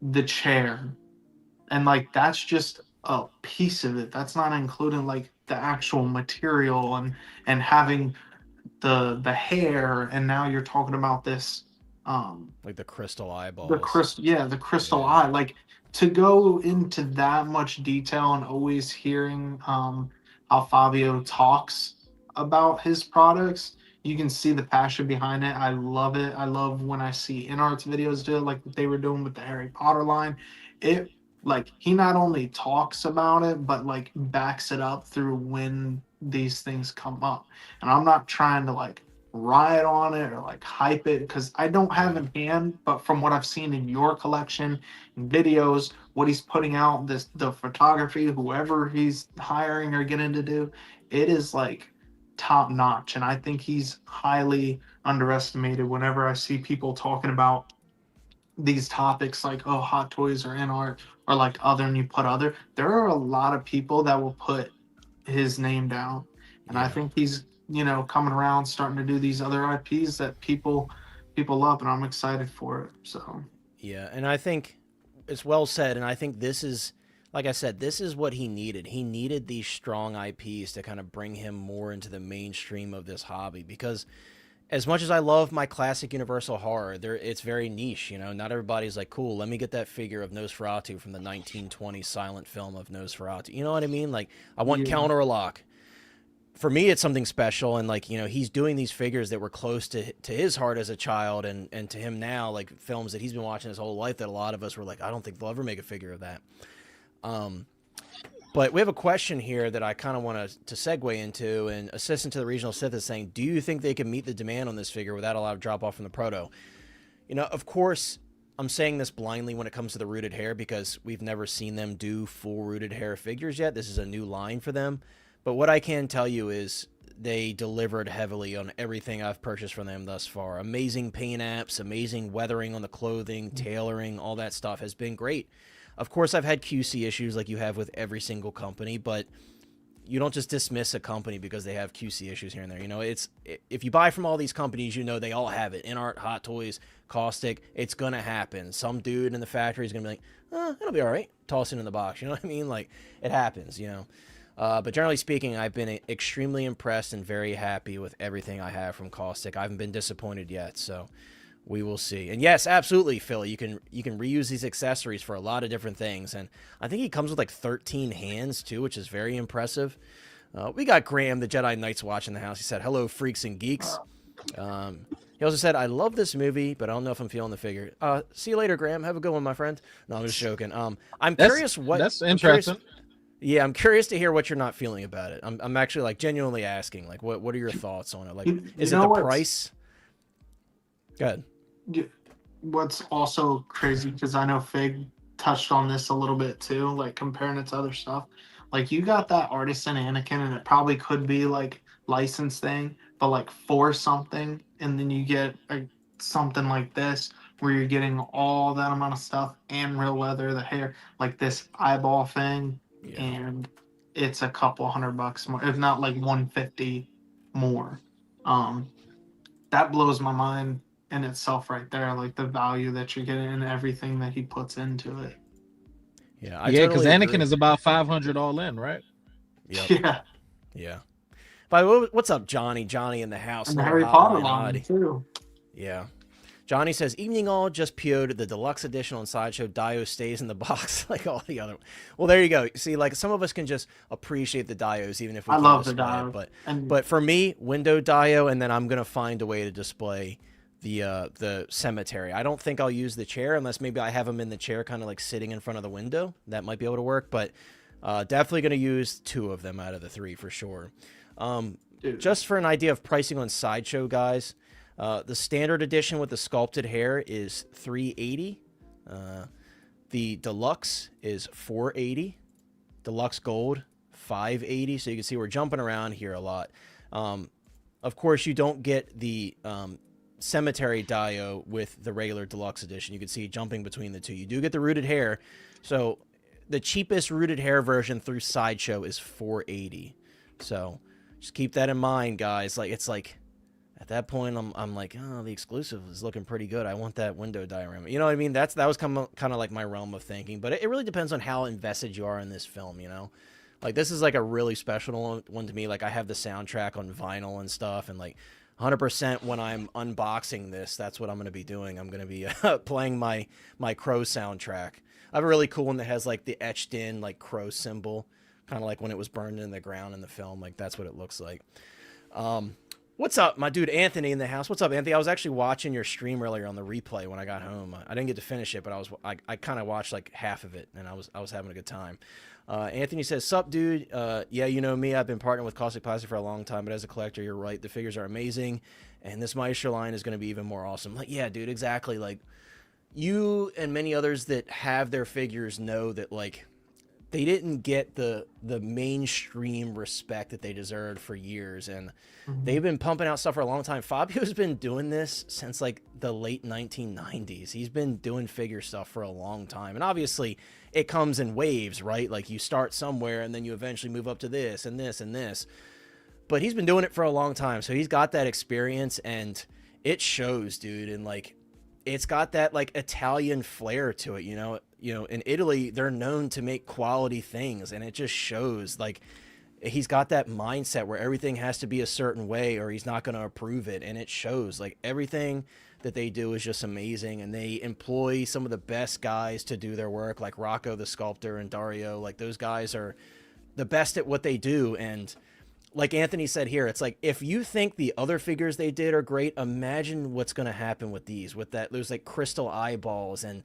the chair, and like that's just a piece of it. That's not including like the actual material and having the hair, and now you're talking about this Like the crystal eyeballs. the crystal eye. Like, to go into that much detail and always hearing how Fabio talks about his products, you can see the passion behind it. I love it. I love when I see Inart's videos do it, like what they were doing with the Harry Potter line. It, like, he not only talks about it, but like backs it up through when these things come up. And I'm not trying to like riot on it or like hype it, because I don't have in hand, but from what I've seen in your collection and videos, what he's putting out, the photography, whoever he's hiring or getting to do, it is like top notch. And I think he's highly underestimated. Whenever I see people talking about these topics like, oh, Hot Toys or Inart or like other, and you put other, there are a lot of people that will put his name down. And I think he's, you know, coming around, starting to do these other IPs that people love, and I'm excited for it. So Yeah, and I think it's well said, and I think this is, like I said, this is what he needed. He needed these strong IPs to kind of bring him more into the mainstream of this hobby, because as much as I love my classic Universal horror, it's very niche, you know. Not everybody's like, cool, let me get that figure of Nosferatu from the 1920 silent film of Nosferatu. You know what I mean? Like, I want Counter Lock. For me, it's something special, and like, you know, he's doing these figures that were close to his heart as a child, and to him now, like films that he's been watching his whole life that a lot of us were like, I don't think they'll ever make a figure of that. But we have a question here that I kind of want to segue into, and Assistant to the Regional Sith is saying, do you think they can meet the demand on this figure without a lot of drop off from the proto? You know, of course, I'm saying this blindly when it comes to the rooted hair, because we've never seen them do full rooted hair figures yet. This is a new line for them. But what I can tell you is they delivered heavily on everything I've purchased from them thus far. Amazing paint apps, amazing weathering on the clothing, tailoring, all that stuff has been great. of course, I've had QC issues like you have with every single company, but you don't just dismiss a company because they have QC issues here and there. You know, it's if you buy from all these companies, you know they all have it. Inart, Hot Toys, Kaustic, it's gonna happen. Some dude in the factory is gonna be like, it'll be all right. Toss it in the box. You know what I mean? Like, it happens. You know. But generally speaking, I've been extremely impressed and very happy with everything I have from Kaustic. I haven't been disappointed yet, so we will see. And yes, absolutely, Philly, you can reuse these accessories for a lot of different things. And I think he comes with like 13 hands too, which is very impressive. We got Graham, the Jedi Knights, watch in the house. He said, "Hello, freaks and geeks." He also said, "I love this movie, but I don't know if I'm feeling the figure." See you later, Graham. Have a good one, my friend. No, I'm just joking. I'm curious what. That's interesting. Yeah, I'm curious to hear what you're not feeling about it. I'm actually like genuinely asking, like, what are your thoughts on it? Like, is it the price? Go ahead. What's also crazy, because I know Fig touched on this a little bit too, like comparing it to other stuff. Like, you got that artisan Anakin, and it probably could be like licensed thing, but like for something, and then you get something like this where you're getting all that amount of stuff and real leather, the hair, like this eyeball thing. Yeah. And it's a couple $100 more, if not like 150 more. That blows my mind in itself right there, like the value that you're getting and everything that he puts into it. Yeah, because Anakin is about 500 all in, right? Yep. Yeah. By the way, what's up, Johnny? Johnny in the house. And the Harry Potter line too. Yeah. Johnny says, "Evening all, just PO'd the deluxe edition on Sideshow. Dio stays in the box like all the other." Well, there you go. See, like some of us can just appreciate the Dios, even if we I love the Dio. But for me, window Dio, and then I'm gonna find a way to display the cemetery. I don't think I'll use the chair unless maybe I have him in the chair, kind of like sitting in front of the window. That might be able to work, but definitely gonna use 2 of them out of the 3 for sure. Just for an idea of pricing on Sideshow, guys. The standard edition with the sculpted hair is $380. The deluxe is $480. Deluxe gold, $580. So you can see we're jumping around here a lot. Of course, you don't get the cemetery Dio with the regular deluxe edition. You can see jumping between the 2. You do get the rooted hair. So the cheapest rooted hair version through Sideshow is $480. So just keep that in mind, guys. Like, it's like, at that point, I'm like, oh, the exclusive is looking pretty good. I want that window diorama. You know what I mean? That was kind of like my realm of thinking. But it really depends on how invested you are in this film, you know? Like, this is like a really special one to me. Like, I have the soundtrack on vinyl and stuff. And, like, 100% when I'm unboxing this, that's what I'm going to be doing. I'm going to be playing my Crow soundtrack. I have a really cool one that has, like, the etched-in, like, Crow symbol. Kind of like when it was burned in the ground in the film. Like, that's what it looks like. What's up, my dude Anthony in the house? What's up, Anthony? I was actually watching your stream earlier on the replay when I got home. I didn't get to finish it, but I kind of watched like half of it, and I was having a good time. Anthony says, "Sup, dude? Yeah, you know me. I've been partnering with Kaustic Plastik for a long time, but as a collector, you're right. The figures are amazing, and this Maestro line is going to be even more awesome." Like, yeah, dude, exactly. Like, you and many others that have their figures know that, like, they didn't get the mainstream respect that they deserved for years, and they've been pumping out stuff for a long time. Fabio's been doing this since like the late 1990s. He's been doing figure stuff for a long time, and obviously it comes in waves, right? Like, you start somewhere and then you eventually move up to this and this and this, but he's been doing it for a long time, so he's got that experience, and it shows, dude. And like, it's got that like Italian flair to it, you know, in Italy, they're known to make quality things, and it just shows. Like, he's got that mindset where everything has to be a certain way or he's not going to approve it, and it shows. Like, everything that they do is just amazing, and they employ some of the best guys to do their work, like Rocco the sculptor and Dario. Like, those guys are the best at what they do. And like Anthony said here, it's like, if you think the other figures they did are great, imagine what's going to happen with these, with those like crystal eyeballs and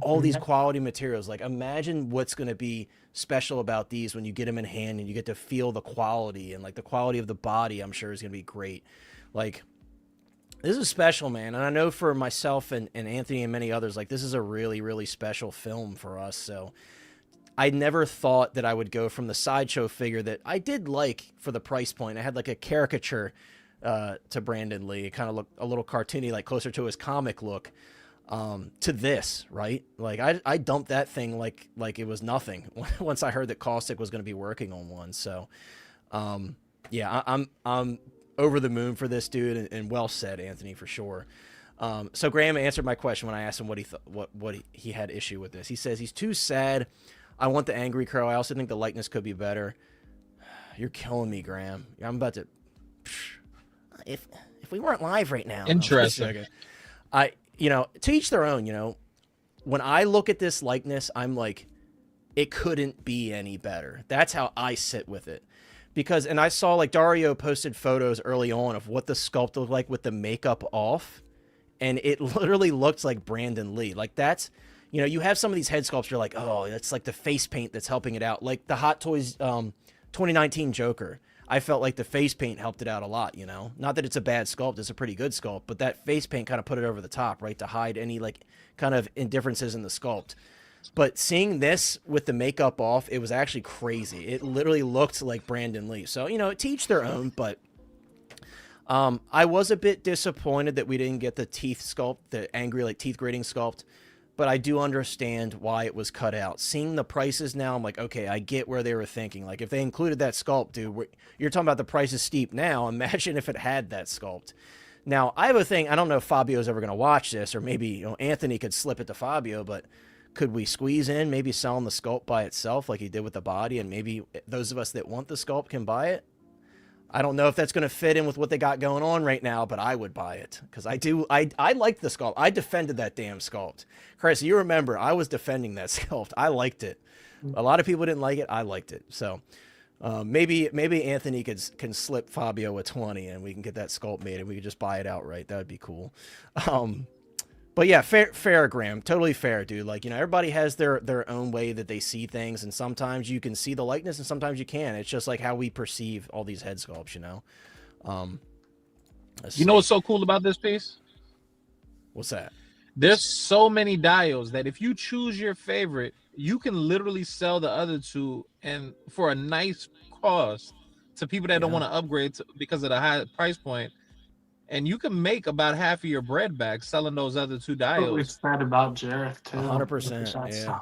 all these quality materials. Like, imagine what's going to be special about these when you get them in hand and you get to feel the quality, and like the quality of the body, I'm sure is going to be great. Like, this is special, man. And I know for myself and Anthony and many others, like, this is a really, really special film for us. So I never thought that I would go from the Sideshow figure that I did like for the price point. I had like a caricature to Brandon Lee. It kind of looked a little cartoony, like closer to his comic look. to this, right? Like I dumped that thing like it was nothing once I heard that Kaustic was going to be working on one. So, yeah, I'm over the moon for this dude, and well said, Anthony, for sure. So Graham answered my question when I asked him what he had issue with this. He says he's too sad. I want the angry crow. I also think the likeness could be better. You're killing me, Graham. I'm about to. If we weren't live right now, Interesting. To each their own. When I look at this likeness, I'm like, it couldn't be any better. That's how I sit with it. And I saw like Dario posted photos early on of what the sculpt looked like with the makeup off, and it literally looked like Brandon Lee. Like that's, you have some of these head sculpts, you're like, oh, it's like the face paint that's helping it out. Like the Hot Toys 2019 Joker. I felt like the face paint helped it out a lot, Not that it's a bad sculpt, it's a pretty good sculpt, but that face paint kind of put it over the top, right, to hide any like kind of indifferences in the sculpt. But seeing this with the makeup off, it was actually crazy. It literally looked like Brandon Lee. So, to each their own, but I was a bit disappointed that we didn't get the teeth sculpt, the angry like teeth grating sculpt. But I do understand why it was cut out. Seeing the prices now, I'm like, okay, I get where they were thinking. Like, if they included that sculpt, dude, you're talking about the price is steep now. Imagine if it had that sculpt. Now, I have a thing. I don't know if Fabio's ever going to watch this, or maybe Anthony could slip it to Fabio, but could we squeeze in maybe selling the sculpt by itself like he did with the body, and maybe those of us that want the sculpt can buy it? I don't know if that's going to fit in with what they got going on right now, but I would buy it because I liked the sculpt. I defended that damn sculpt. Chris, you remember I was defending that sculpt. I liked it. A lot of people didn't like it. I liked it. So maybe Anthony can slip Fabio a 20 and we can get that sculpt made and we could just buy it outright. That would be cool. But yeah, fair, Graham. Totally fair, dude. Like, everybody has their own way that they see things, and sometimes you can see the likeness and sometimes you can. It's just like how we perceive all these head sculpts, What's so cool about this piece? What's that? There's so many dials that if you choose your favorite, you can literally sell the other two and for a nice cost to people that don't want to upgrade because of the high price point. And you can make about half of your bread back selling those other two dials. We've said about Jareth too. 100%. Yeah.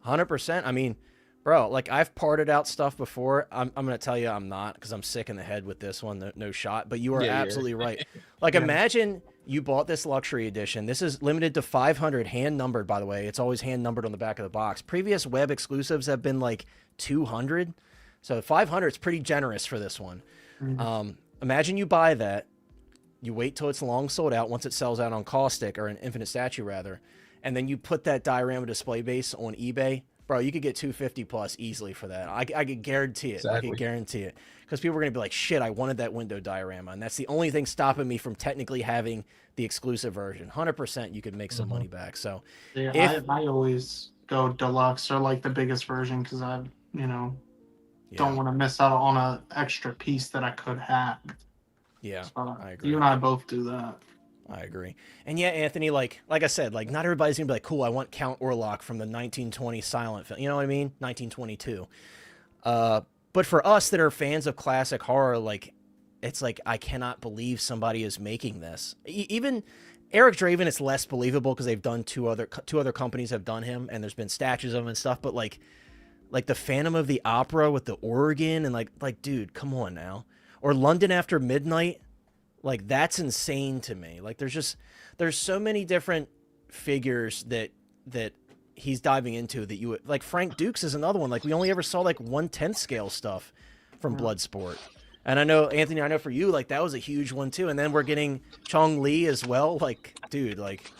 100%. I mean, bro, like I've parted out stuff before. I'm going to tell you I'm not, because I'm sick in the head with this one. No shot. But you are absolutely right. Like imagine you bought this luxury edition. This is limited to 500, hand numbered, by the way. It's always hand numbered on the back of the box. Previous web exclusives have been like 200. So 500 is pretty generous for this one. Mm-hmm. Imagine you buy that. You wait till it's long sold out once it sells out on Kaustic, or an Infinite Statue rather, and then you put that diorama display base on eBay. Bro, you could get 250 plus easily for that. I could guarantee it. Exactly. I could guarantee it. Because people are going to be like, shit, I wanted that window diorama. And that's the only thing stopping me from technically having the exclusive version. 100% you could make some money back. So yeah, I always go deluxe or like the biggest version because I, don't want to miss out on an extra piece that I could have. Yeah, so, I agree. You and I both do that. I agree. And yeah, Anthony, like I said, like not everybody's gonna be like, cool, I want Count Orlok from the 1920 silent film. You know what I mean? 1922. But for us that are fans of classic horror, like it's like I cannot believe somebody is making this. Even Eric Draven, it's less believable because they've done two other companies have done him, and there's been statues of him and stuff. But like the Phantom of the Opera with the organ and like dude, come on now. Or London After Midnight, like that's insane to me. Like there's so many different figures that he's diving into that you like. Frank Dukes is another one. Like we only ever saw like 1/10 scale stuff from Bloodsport. And I know, Anthony, for you, like that was a huge one too. And then we're getting Chong Li as well. Like, dude, like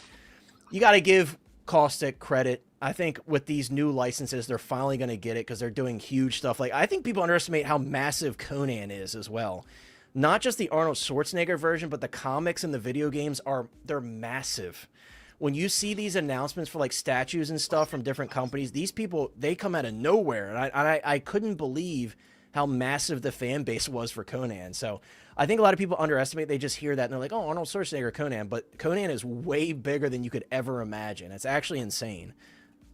you got to give Kaustic credit. I think with these new licenses, they're finally going to get it because they're doing huge stuff. Like I think people underestimate how massive Conan is as well. Not just the Arnold Schwarzenegger version, but the comics and the video games they're massive. When you see these announcements for like statues and stuff from different companies, these people, they come out of nowhere. And I couldn't believe how massive the fan base was for Conan. So I think a lot of people underestimate. They just hear that and they're like, oh, Arnold Schwarzenegger, Conan. But Conan is way bigger than you could ever imagine. It's actually insane.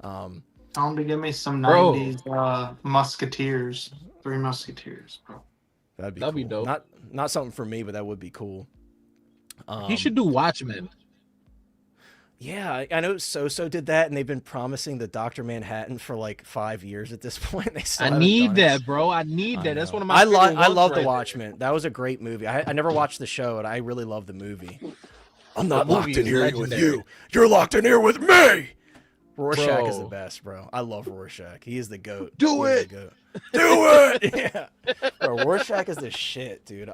Tell him to give me some 90s Musketeers. 3 Musketeers, bro. That'd be cool. Dope. Not something for me, but that would be cool. He should do Watchmen. Yeah, I know So did that, and they've been promising the Dr. Manhattan for like 5 years at this point. They still I haven't need done it. that, bro. I need that. That's know. one of my favorite I ones love right The there. Watchmen. That was a great movie. I never watched the show, and I really love the movie. I'm not movie locked in is here with legendary. you. You're locked in here with me. Rorschach is the Bro. best, bro. I love Rorschach. He is the goat. Do He is it. the goat. Do it. Yeah. Bro, Rorschach is the shit, dude.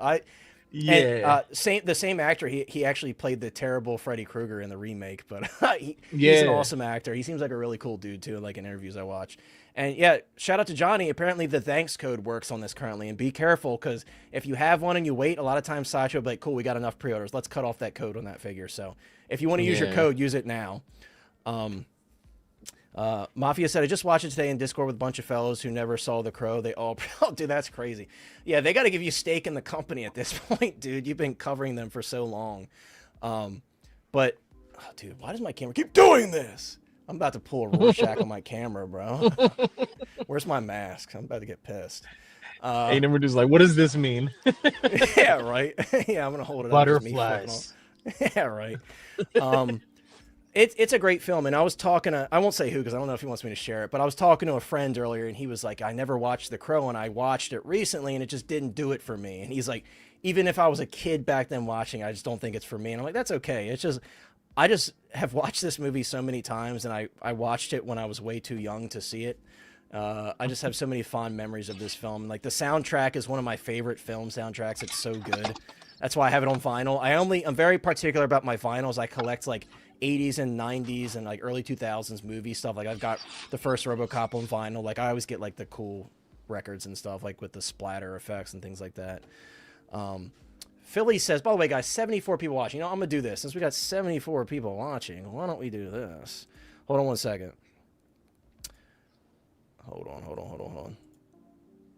Yeah. And, the same actor. He actually played the terrible Freddy Krueger in the remake, but he's an awesome actor. He seems like a really cool dude too. Like in interviews I watch. And yeah, shout out to Johnny. Apparently the thanks code works on this currently, and be careful because if you have one and you wait, a lot of times Sideshow will be like, cool, we got enough pre-orders. Let's cut off that code on that figure. So if you want to use your code, use it now. Mafia said, I just watched it today in Discord with a bunch of fellows who never saw The Crow. They all, oh, dude, that's crazy. Yeah, they got to give you stake in the company at this point, dude. You've been covering them for so long. But, oh, dude, why does my camera keep doing this? I'm about to pull a Rorschach on my camera, bro. Where's my mask? I'm about to get pissed. Hey, number two's like, what does this mean? Yeah, right. Yeah, I'm gonna hold it Butterflies. up. Yeah, right. It's a great film, and I was talking to, I won't say who because I don't know if he wants me to share it, but I was talking to a friend earlier, and he was like, I never watched The Crow, and I watched it recently, and it just didn't do it for me. And he's like, even if I was a kid back then watching, I just don't think it's for me. And I'm like, that's okay. It's just, I just have watched this movie so many times, and I watched it when I was way too young to see it. I just have so many fond memories of this film. Like, the soundtrack is one of my favorite film soundtracks. It's so good. That's why I have it on vinyl. I'm very particular about my vinyls. I collect like 80s and 90s and like early 2000s movie stuff. Like, I've got the first RoboCop on vinyl. Like, I always get like the cool records and stuff, like with the splatter effects and things like that. Philly says, by the way, guys, 74 people watching. You know, I'm gonna do this since we got 74 people watching. Why don't we do this? Hold on one second. Hold on.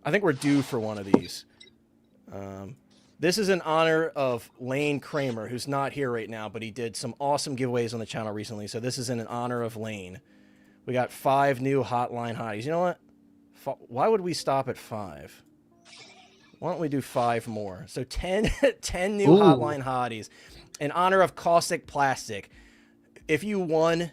I think we're due for one of these. This is in honor of Lane Kramer, who's not here right now, but he did some awesome giveaways on the channel recently. So this is in honor of Lane. We got 5 new Hotline Hotties. You know what? Why would we stop at 5? Why don't we do 5 more? So 10 new Hotline Hotties in honor of Kaustic Plastik. If you won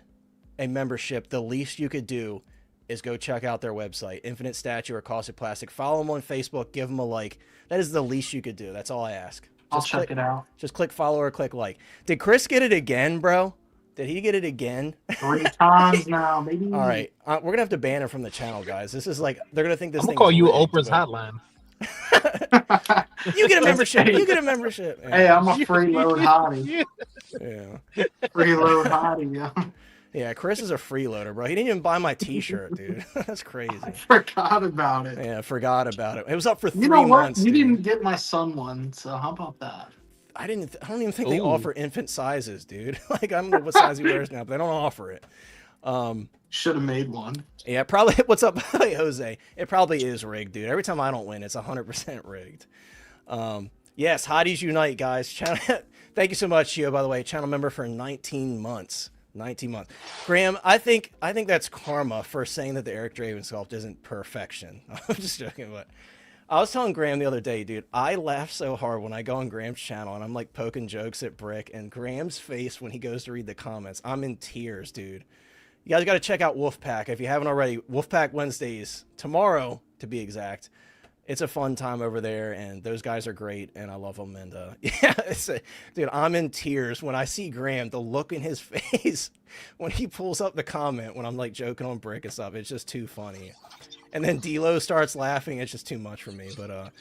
a membership, the least you could do is go check out their website, Infinite Statue or Kaustic Plastik. Follow them on Facebook. Give them a like. That is the least you could do. That's all I ask. I'll check it out. Just click follow or click like. Did Chris get it again, bro? Did he get it again? 3 times now, baby. All right. We're going to have to ban him from the channel, guys. This is like, they're going to think this I'm thing. gonna call you Oprah's hotline. You get a membership. You get a membership. Yeah. Hey, I'm a freeload hottie. Yeah. Freeload hottie, yeah. Yeah, Chris is a freeloader, bro. He didn't even buy my t-shirt, dude. That's crazy. I forgot about it. Yeah, forgot about it. It was up for 3 You know what? months. You dude. didn't get my son one, so how about that? I don't even think they Ooh. offer infant sizes, dude. Like, I don't know what size he wears now, but they don't offer it. Should have made one. Yeah, probably. What's up, Jose? It probably is rigged, dude. Every time I don't win, it's 100% rigged. Yes, Hotties Unite, guys. Thank you so much, Chio, by the way. Channel member for 19 months. 19 months. Graham, I think that's karma for saying that the Eric Draven sculpt isn't perfection. I'm just joking, but I was telling Graham the other day, dude, I laugh so hard when I go on Graham's channel and I'm like poking jokes at Brick, and Graham's face when he goes to read the comments, I'm in tears, dude. You guys got to check out Wolfpack if you haven't already. Wolfpack Wednesdays, tomorrow to be exact. It's a fun time over there, and those guys are great, and I love them. And yeah, dude, I'm in tears when I see Graham. The look in his face when he pulls up the comment when I'm like joking on Brick and stuff, it's just too funny. And then D-Lo starts laughing. It's just too much for me. But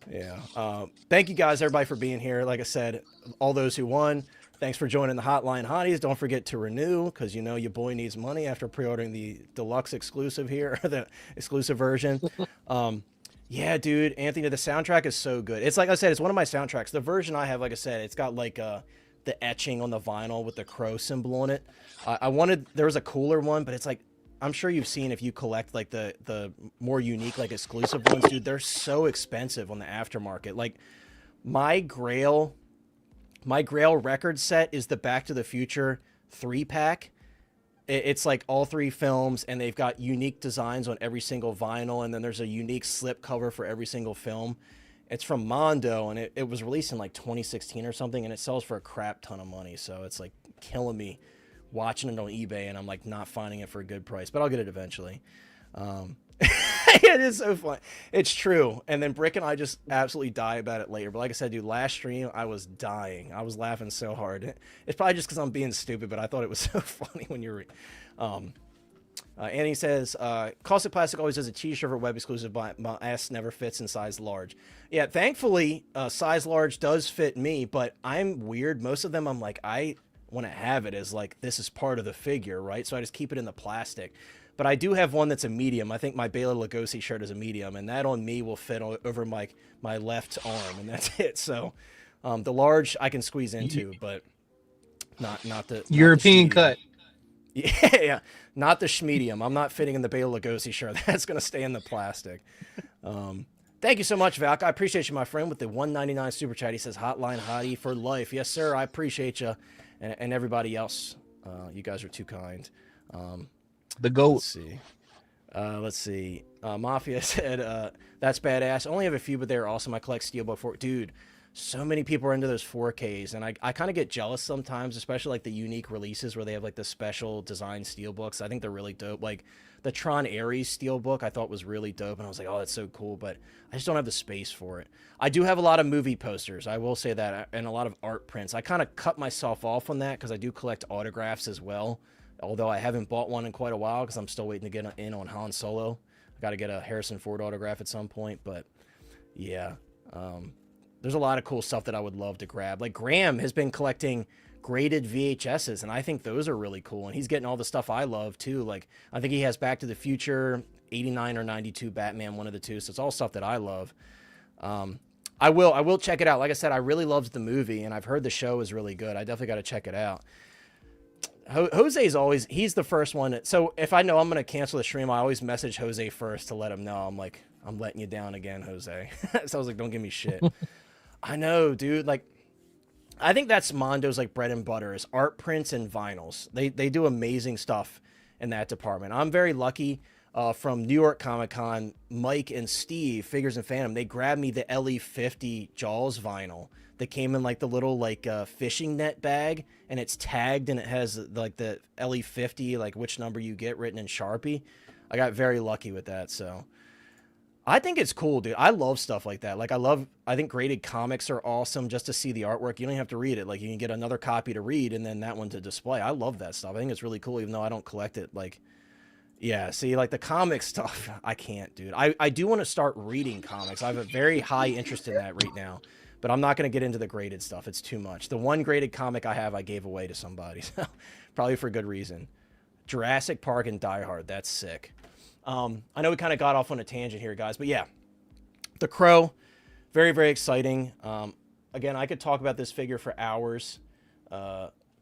yeah, thank you guys, everybody, for being here. Like I said, all those who won, thanks for joining the Hotline Hotties. Don't forget to renew, because you know your boy needs money after pre-ordering the deluxe exclusive here, the exclusive version. Yeah, dude, Anthony, the soundtrack is so good. It's like I said, it's one of my soundtracks. The version I have, like I said, it's got like the etching on the vinyl with the crow symbol on it. There was a cooler one, but it's like, I'm sure you've seen if you collect like the more unique, like exclusive ones, dude, they're so expensive on the aftermarket. Like my Grail record set is the Back to the Future 3-pack. It's like all 3 films, and they've got unique designs on every single vinyl, and then there's a unique slip cover for every single film. It's from Mondo, and it was released in like 2016 or something, and it sells for a crap ton of money, so it's like killing me watching it on eBay and I'm like not finding it for a good price, but I'll get it eventually. It is so fun. It's true. And then Brick and I just absolutely die about it later. But like I said, dude, last stream I was dying. I was laughing so hard. It's probably just because I'm being stupid, but I thought it was so funny when you were. Annie says, Caustic Plastik always does a t-shirt for web exclusive, but my ass never fits in size large. Yeah, thankfully, size large does fit me, but I'm weird. Most of them I'm like, I want to have it as like, this is part of the figure, right? So I just keep it in the plastic. But I do have one that's a medium. I think my Bela Lugosi shirt is a medium, and that on me will fit over my left arm, and that's it. So the large I can squeeze into, but not the European cut. Yeah, not the schmedium. I'm not fitting in the Bela Lugosi shirt. That's going to stay in the plastic. Thank you so much, Valk. I appreciate you, my friend, with the $1.99 super chat. He says, Hotline Hottie for life. Yes, sir. I appreciate you and everybody else. You guys are too kind. The GOAT. Let's see. Mafia said, that's badass. I only have a few, but they're awesome. I collect Steelbook 4. Dude, so many people are into those 4Ks, and I kind of get jealous sometimes, especially like the unique releases where they have like the special design Steelbooks. I think they're really dope. Like the Tron Ares Steelbook I thought was really dope, and I was like, oh, that's so cool, but I just don't have the space for it. I do have a lot of movie posters, I will say that, and a lot of art prints. I kind of cut myself off on that because I do collect autographs as well. Although I haven't bought one in quite a while because I'm still waiting to get in on Han Solo. I got to get a Harrison Ford autograph at some point. But yeah, there's a lot of cool stuff that I would love to grab. Like Graham has been collecting graded VHSs, and I think those are really cool. And he's getting all the stuff I love too. Like I think he has Back to the Future, 89 or 92 Batman, one of the two. So it's all stuff that I love. I will check it out. Like I said, I really loved the movie, and I've heard the show is really good. I definitely got to check it out. Jose is always, he's the first one. So if I know I'm going to cancel the stream, I always message Jose first to let him know. I'm like, I'm letting you down again, Jose. So I was like, don't give me shit. I know, dude. Like, I think that's Mondo's like bread and butter is art prints and vinyls. They do amazing stuff in that department. I'm very lucky from New York Comic Con, Mike and Steve, Figures and Phantom, they grabbed me the LE50 Jaws vinyl that came in like the little like fishing net bag, and it's tagged and it has like the LE50, like which number you get written in Sharpie. I got very lucky with that. So I think it's cool, dude. I love stuff like that. Like I think graded comics are awesome just to see the artwork. You don't even have to read it. Like you can get another copy to read and then that one to display. I love that stuff. I think it's really cool, even though I don't collect it. Like, yeah, see, like the comic stuff, I can't, dude. I do want to start reading comics. I have a very high interest in that right now. But I'm not going to get into the graded stuff. It's too much. The one graded comic I have, I gave away to somebody. So probably for good reason. Jurassic Park and Die Hard. That's sick. I know we kind of got off on a tangent here, guys. But yeah, the Crow, very, very exciting. Again, I could talk about this figure for hours.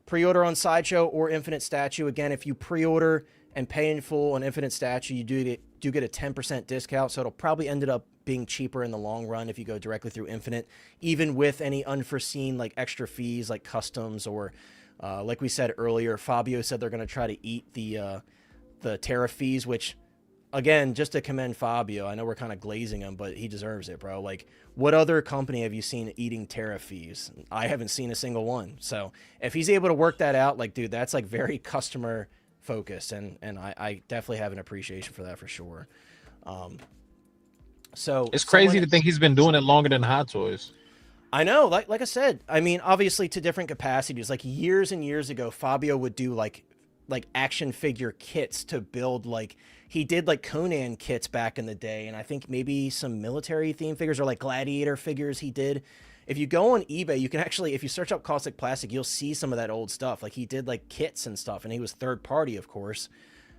Pre-order on Sideshow or Infinite Statue. Again, if you pre-order and pay in full on Infinite Statue, you do get a 10% discount. So it'll probably end up being cheaper in the long run if you go directly through Infinite, even with any unforeseen like extra fees like customs or like we said earlier, Fabio said they're going to try to eat the tariff fees, which again, just to commend Fabio, I know we're kind of glazing him, but he deserves it, bro. Like what other company have you seen eating tariff fees? I haven't seen a single one. So if he's able to work that out, like, dude, that's like very customer focused. And I definitely have an appreciation for that for sure. So it's crazy to think he's been doing it longer than Hot Toys. I know, like I said, I mean, obviously to different capacities. Like years and years ago, Fabio would do like action figure kits to build, like he did like Conan kits back in the day, and I think maybe some military theme figures or like gladiator figures he did. If you go on eBay, you can actually, if you search up Caustic Plastik, you'll see some of that old stuff. Like he did like kits and stuff, and he was third party, of course.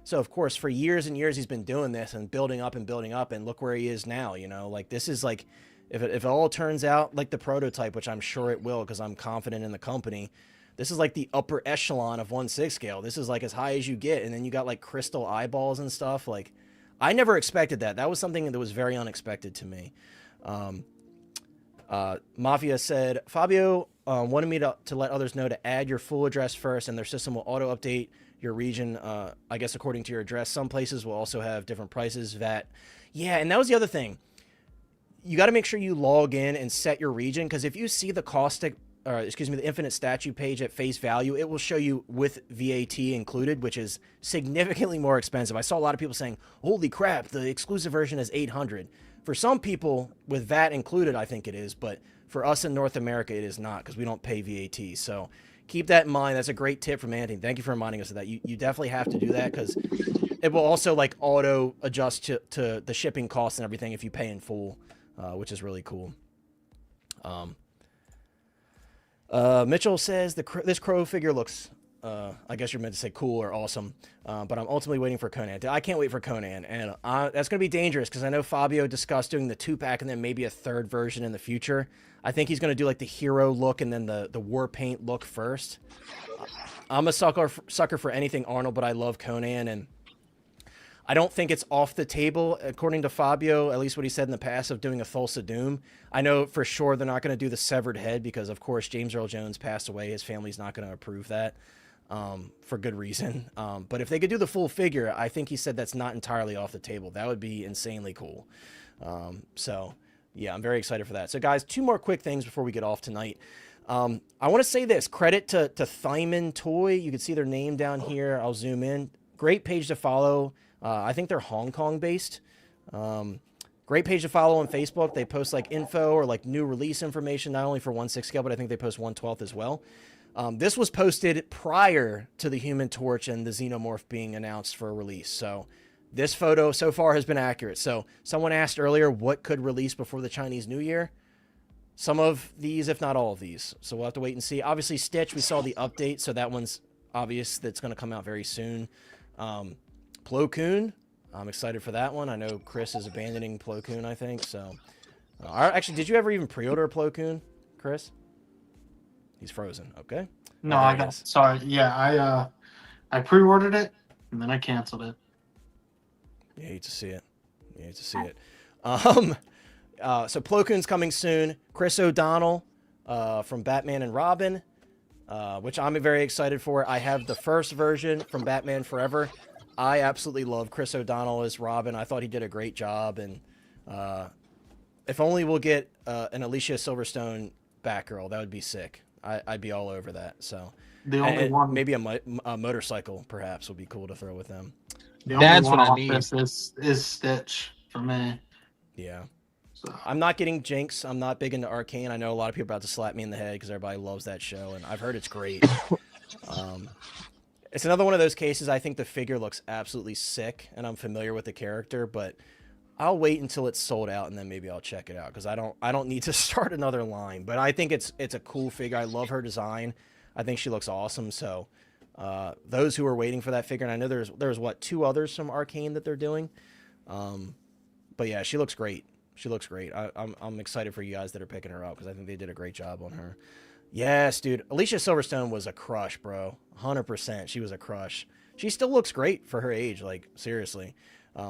So, of course, for years and years, he's been doing this and building up, and look where he is now, you know? Like, this is, like, if it all turns out like the prototype, which I'm sure it will because I'm confident in the company, this is, like, the upper echelon of 1/6 scale. This is, like, as high as you get, and then you got, like, crystal eyeballs and stuff. Like, I never expected that. That was something that was very unexpected to me. Mafia said, Fabio wanted me to let others know to add your full address first, and their system will auto-update your region, I guess, according to your address. Some places will also have different prices, VAT. Yeah, and that was the other thing. You got to make sure you log in and set your region, because if you see the Caustic or excuse me, the Infinite Statue page at face value, it will show you with VAT included, which is significantly more expensive. I saw a lot of people saying, holy crap, the exclusive version is $800. For some people, with VAT included, I think it is, but for us in North America, it is not, because we don't pay VAT. So keep that in mind. That's a great tip from Anthony. Thank you for reminding us of that. You definitely have to do that, because it will also like auto adjust to the shipping costs and everything if you pay in full, which is really cool. Mitchell says this Crow figure looks, I guess you're meant to say cool or awesome, but I'm ultimately waiting for Conan. I can't wait for Conan, and that's going to be dangerous, because I know Fabio discussed doing the 2-pack and then maybe a 3rd version in the future. I think he's going to do like the hero look and then the war paint look first. I'm a sucker for anything Arnold, but I love Conan, and I don't think it's off the table, according to Fabio, at least what he said in the past, of doing a Thulsa Doom. I know for sure they're not going to do the severed head because, of course, James Earl Jones passed away. His family's not going to approve that for good reason. But if they could do the full figure, I think he said that's not entirely off the table. That would be insanely cool. So, yeah, I'm very excited for that. So, guys, 2 more quick things before we get off tonight. I want to say this. Credit to Thyman Toy. You can see their name down here. I'll zoom in. Great page to follow. I think they're Hong Kong based. Great page to follow on Facebook. They post like info or like new release information, not only for 1/6 scale, but I think they post 1/12 as well. This was posted prior to the Human Torch and the Xenomorph being announced for a release. So this photo so far has been accurate. So someone asked earlier what could release before the Chinese New Year. Some of these, if not all of these. So we'll have to wait and see. Obviously, Stitch, we saw the update, so that one's obvious. That's going to come out very soon. Plo Koon, I'm excited for that one. I know Chris is abandoning Plo Koon, I think. So, actually, did you ever even pre-order Plo Koon, Chris? He's frozen. Okay. No, I got. Sorry. Yeah, I pre-ordered it and then I canceled it. You hate to see it. You hate to see it. So Plo Koon's coming soon. Chris O'Donnell from Batman and Robin, which I'm very excited for. I have the first version from Batman Forever. I absolutely love Chris O'Donnell as Robin. I thought he did a great job, and if only we'll get an Alicia Silverstone Batgirl, that would be sick. I'd be all over that. So the only one, maybe a motorcycle perhaps would be cool to throw with them. That's what I need. Is Stitch for me. Yeah. So. I'm not getting Jinx. I'm not big into Arcane. I know a lot of people are about to slap me in the head because everybody loves that show, and I've heard it's great. It's another one of those cases. I think the figure looks absolutely sick, and I'm familiar with the character, but I'll wait until it's sold out, and then maybe I'll check it out, because I don't need to start another line. But I think it's a cool figure. I love her design. I think she looks awesome. So those who are waiting for that figure, and I know there's what, 2 others from Arcane that they're doing. But yeah, she looks great. She looks great. I'm excited for you guys that are picking her up, because I think they did a great job on her. Yes, dude. Alicia Silverstone was a crush, bro. 100%. She was a crush. She still looks great for her age, like, seriously.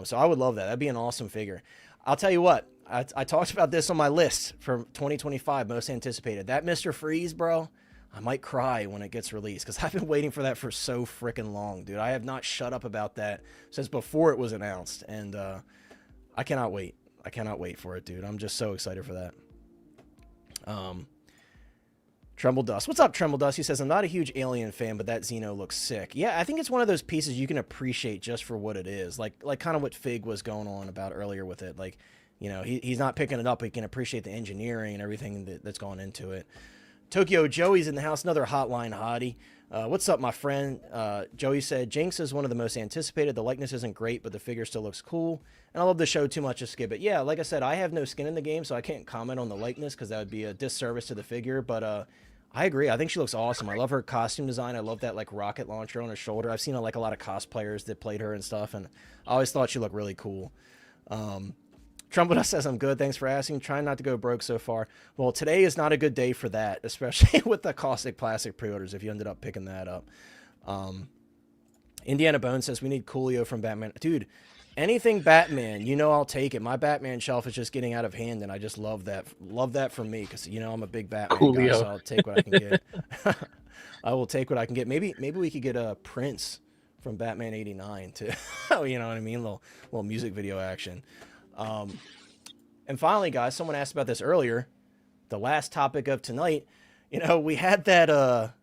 So I would love that. That'd be an awesome figure. I'll tell you what. I talked about this on my list for 2025, most anticipated. That Mr. Freeze, bro, I might cry when it gets released, because I've been waiting for that for so freaking long, dude. I have not shut up about that since before it was announced, and I cannot wait. I cannot wait for it, dude. I'm just so excited for that. Tremble Dust. What's up, Tremble Dust? He says, I'm not a huge Alien fan, but that Xeno looks sick. Yeah, I think it's one of those pieces you can appreciate just for what it is. Like kind of what Fig was going on about earlier with it. Like, you know, he's not picking it up, but he can appreciate the engineering and everything that's gone into it. Tokyo Joey's in the house, another hotline hottie. What's up, my friend? Joey said, Jinx is one of the most anticipated. The likeness isn't great, but the figure still looks cool. And I love the show too much to skip it. Yeah, like I said, I have no skin in the game, so I can't comment on the likeness because that would be a disservice to the figure. But I agree. I think she looks awesome. I love her costume design. I love that like rocket launcher on her shoulder. I've seen like a lot of cosplayers that played her and stuff, and I always thought she looked really cool. Trumpet says, I'm good. Thanks for asking. Trying not to go broke so far. Well, today is not a good day for that, especially with the Kaustic Plastik pre-orders if you ended up picking that up. Indiana Bone says, we need Coolio from Batman. Dude, anything Batman, you know I'll take it. My Batman shelf is just getting out of hand, and I just love that. Love that for me because, you know, I'm a big Batman guy, so I'll take what I can get. I will take what I can get. Maybe we could get a Prince from Batman 89 too. You know what I mean? Little music video action. And finally, guys, someone asked about this earlier. The last topic of tonight. you know, we had that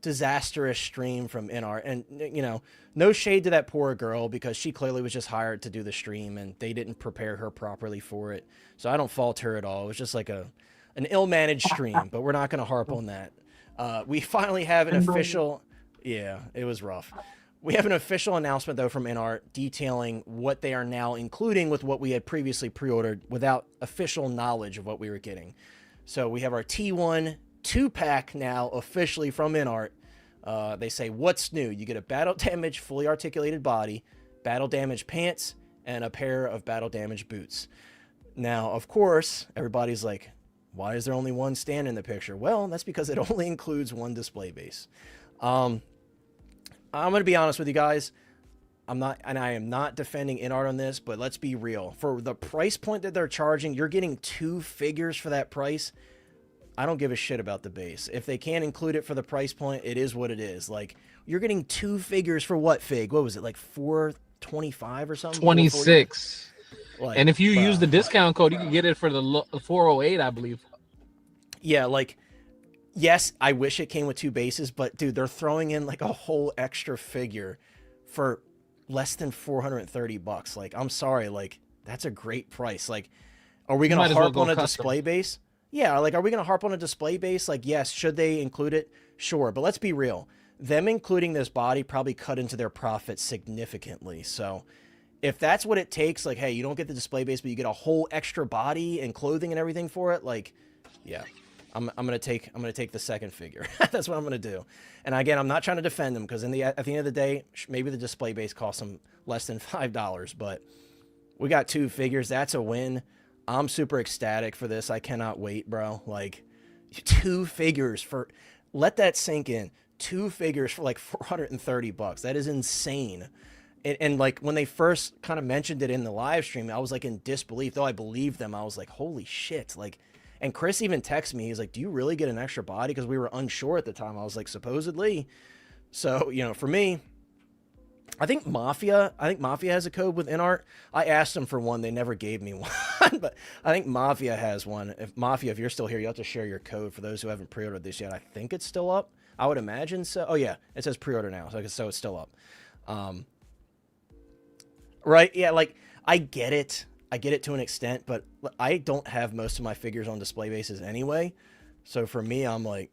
disastrous stream from Inart, and you know, no shade to that poor girl because she clearly was just hired to do the stream and they didn't prepare her properly for it. So I don't fault her at all. It was just like an ill-managed stream, but we're not going to harp on that. We finally have an official, yeah, it was rough. We have an official announcement though from Inart detailing what they are now including with what we had previously pre-ordered without official knowledge of what we were getting. So we have our T1 2-pack now officially from Inart. They say, what's new? You get a battle damage, fully articulated body, battle damage pants, and a pair of battle damage boots. Now, of course, everybody's like, why is there only one stand in the picture? Well, that's because it only includes one display base. I'm going to be honest with you guys. I am not defending Inart on this, but let's be real. For the price point that they're charging, you're getting 2 figures for that price. I don't give a shit about the base. If they can't include it for the price point, it is what it is. Like, you're getting 2 figures for what, Fig? What was it, like $425 or something? 26. Like, and if you use the discount code, you can get it for the 408, I believe. Yeah, like, yes, I wish it came with 2 bases, but dude, they're throwing in like a whole extra figure for less than $430. Like, I'm sorry, like, that's a great price. Like, are we gonna harp on a display base? Yeah, like, are we gonna harp on a display base? Like, yes, should they include it? Sure, but let's be real. Them including this body probably cut into their profit significantly. So if that's what it takes, like, hey, you don't get the display base, but you get a whole extra body and clothing and everything for it, like, yeah. I'm gonna take the second figure. That's what I'm gonna do. And again, I'm not trying to defend them because at the end of the day, maybe the display base costs them less than $5, but we got 2 figures. That's a win. I'm super ecstatic for this. I cannot wait, bro. Like, 2 figures for, let that sink in. 2 figures for like $430. That is insane. And like when they first kind of mentioned it in the live stream, I was like in disbelief. Though I believed them, I was like, holy shit, like. And Chris even texted me. He's like, do you really get an extra body? Because we were unsure at the time. I was like, supposedly. So, you know, for me, I think Mafia has a code with Inart. I asked them for one. They never gave me one. But I think Mafia has one. If you're still here, you have to share your code for those who haven't pre-ordered this yet. I think it's still up. I would imagine so. Oh, yeah. It says pre-order now. So it's still up. Right. Yeah, like, I get it. I get it to an extent, but I don't have most of my figures on display bases anyway. So for me, I'm like,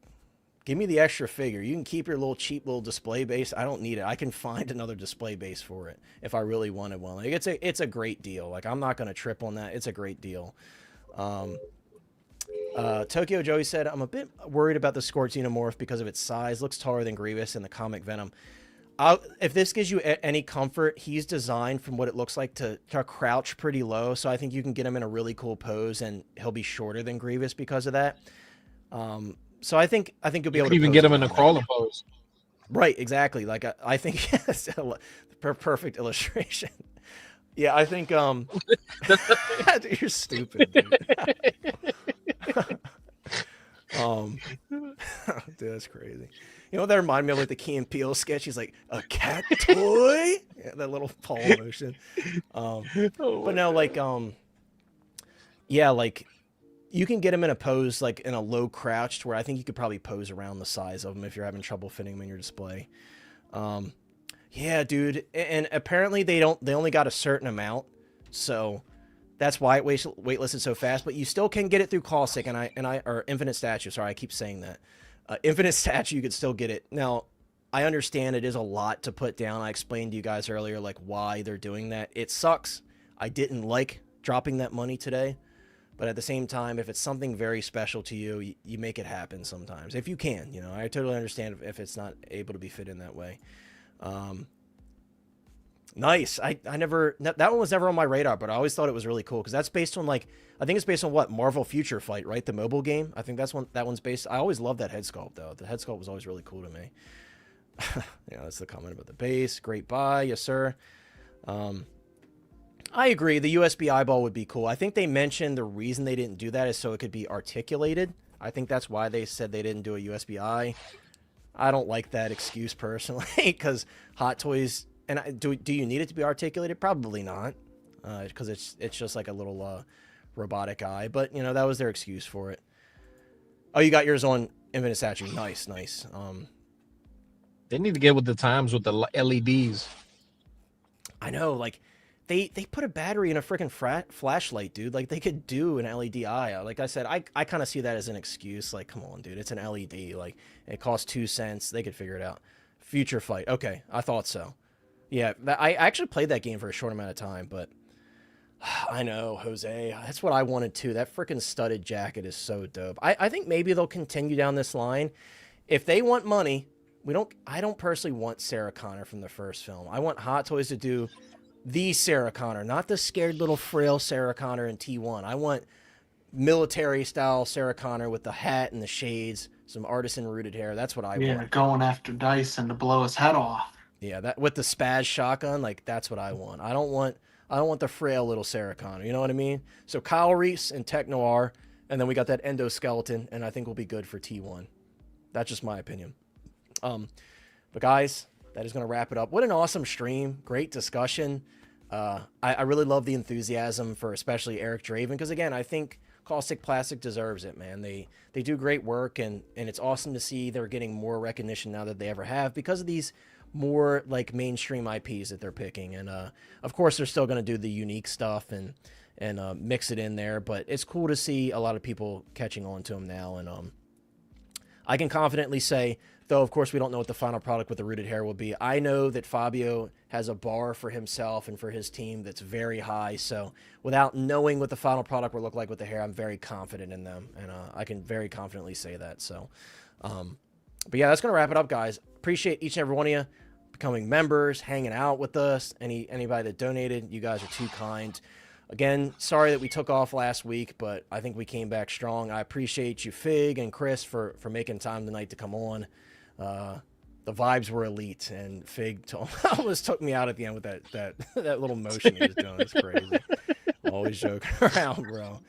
give me the extra figure. You can keep your little cheap little display base. I don't need it. I can find another display base for it if I really wanted one. Like, it's a great deal. Like, I'm not going to trip on that. It's a great deal. Tokyo Joey said, I'm a bit worried about the Scorched Xenomorph because of its size. Looks taller than Grievous in the comic Venom. If this gives you any comfort, he's designed from what it looks like to crouch pretty low. So I think you can get him in a really cool pose and he'll be shorter than Grievous because of that. So I think you'll be able to even get him in a crawling pose. Right. Exactly. Like I think yes, perfect illustration. Yeah. I think, you're stupid. Dude, that's crazy. You know what that reminded me of, like the Key and Peele sketch? He's like, a cat toy? Yeah, that little paw motion. But no, like, yeah, like, you can get him in a pose, like, in a low crouch to where I think you could probably pose around the size of him if you're having trouble fitting him in your display. Yeah, dude. And apparently they only got a certain amount. So that's why it waitlisted so fast. But you still can get it through Caustic or Infinite Statue. Sorry, I keep saying that. Infinite Statue, you could still get it. Now, I understand it is a lot to put down. I explained to you guys earlier, like, why they're doing that. It sucks. I didn't like dropping that money today. But at the same time, if it's something very special to you, you make it happen sometimes. If you can, you know. I totally understand if it's not able to be fit in that way. Nice. I never... That one was never on my radar, but I always thought it was really cool. Because that's based on, like... I think it's based on what? Marvel Future Fight, right? The mobile game. I think that one's based... I always loved that head sculpt, though. The head sculpt was always really cool to me. Yeah, that's the comment about the base. Great buy. Yes, sir. I agree. The USB eyeball would be cool. I think they mentioned the reason they didn't do that is so it could be articulated. I think that's why they said they didn't do a USB eye. I don't like that excuse personally because Hot Toys... And do you need it to be articulated? Probably not, because it's just like a little robotic eye. But, you know, that was their excuse for it. Oh, you got yours on Infinite statue, nice. They need to get with the times with the LEDs. I know, like they put a battery in a freaking flashlight, dude. Like they could do an LED eye. Like I said, I kind of see that as an excuse. Like, come on, dude, it's an LED. Like it costs 2 cents. They could figure it out. Future Fight. Okay, I thought so. Yeah, I actually played that game for a short amount of time, but I know, Jose. That's what I wanted too. That freaking studded jacket is so dope. I think maybe they'll continue down this line. If they want money, I don't personally want Sarah Connor from the first film. I want Hot Toys to do the Sarah Connor, not the scared little frail Sarah Connor in T1. I want military style Sarah Connor with the hat and the shades, some artisan rooted hair. That's what I want. Yeah, going after Dyson to blow his head off. Yeah, that with the spaz shotgun, like that's what I want. I don't want the frail little Sarah Connor. You know what I mean? So Kyle Reese and Tech Noir, and then we got that endoskeleton, and I think we'll be good for T1. That's just my opinion. But guys, that is going to wrap it up. What an awesome stream. Great discussion. I really love the enthusiasm for especially Eric Draven, because again, I think Kaustic Plastik deserves it, man. They do great work, and it's awesome to see they're getting more recognition now that they ever have because of these more like mainstream IPs that they're picking. And of course, they're still going to do the unique stuff and mix it in there, but it's cool to see a lot of people catching on to them now. And I can confidently say, though, of course, we don't know what the final product with the rooted hair will be. I know that Fabio has a bar for himself and for his team that's very high. So without knowing what the final product will look like with the hair, I'm very confident in them. And I can very confidently say that. So, but yeah, that's going to wrap it up, guys. Appreciate each and every one of you becoming members, hanging out with us. Anybody that donated, you guys are too kind. Again, sorry that we took off last week, but I think we came back strong. I appreciate you, Fig and Chris, for making time tonight to come on. The vibes were elite, and Fig almost took me out at the end with that little motion he was doing. It's crazy. Always joking around, bro.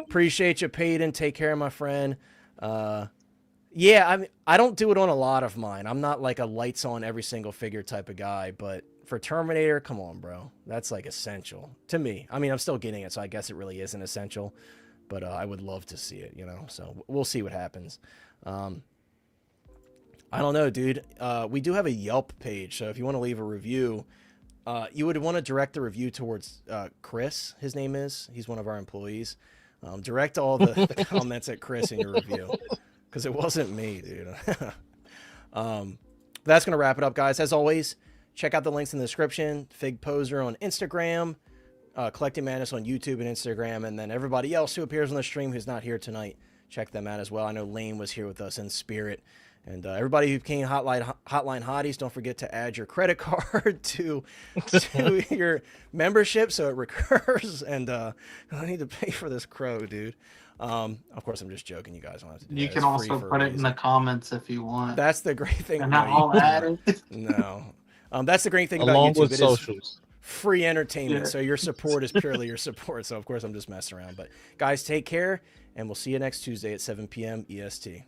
Appreciate you, Peyton. Take care, my friend. Yeah, I mean, I don't do it on a lot of mine. I'm not like a lights on every single figure type of guy, but for Terminator, come on, bro. That's like essential to me. I mean, I'm still getting it, so I guess it really isn't essential, but I would love to see it, you know, so we'll see what happens. I don't know, dude. We do have a Yelp page, so if you want to leave a review, you would want to direct the review towards Chris, his name is. He's one of our employees. Direct all the comments at Chris in your review, because it wasn't me, dude. That's going to wrap it up, guys. As always, check out the links in the description. Fig Pozr on Instagram, Collecting Madness on YouTube and Instagram, and then everybody else who appears on the stream who's not here tonight, check them out as well. I know Lane was here with us in spirit. And everybody who became Hotline Hotties, don't forget to add your credit card to your membership so it recurs. And I need to pay for this Crow, dude. Of course, I'm just joking. You guys don't have to do that. You can also put it in the comments if you want. That's the great thing. And not all added. No. That's the great thing about Along YouTube. with socials. Free entertainment. Yeah. So your support is purely your support. So, of course, I'm just messing around. But, guys, take care. And we'll see you next Tuesday at 7 p.m. EST.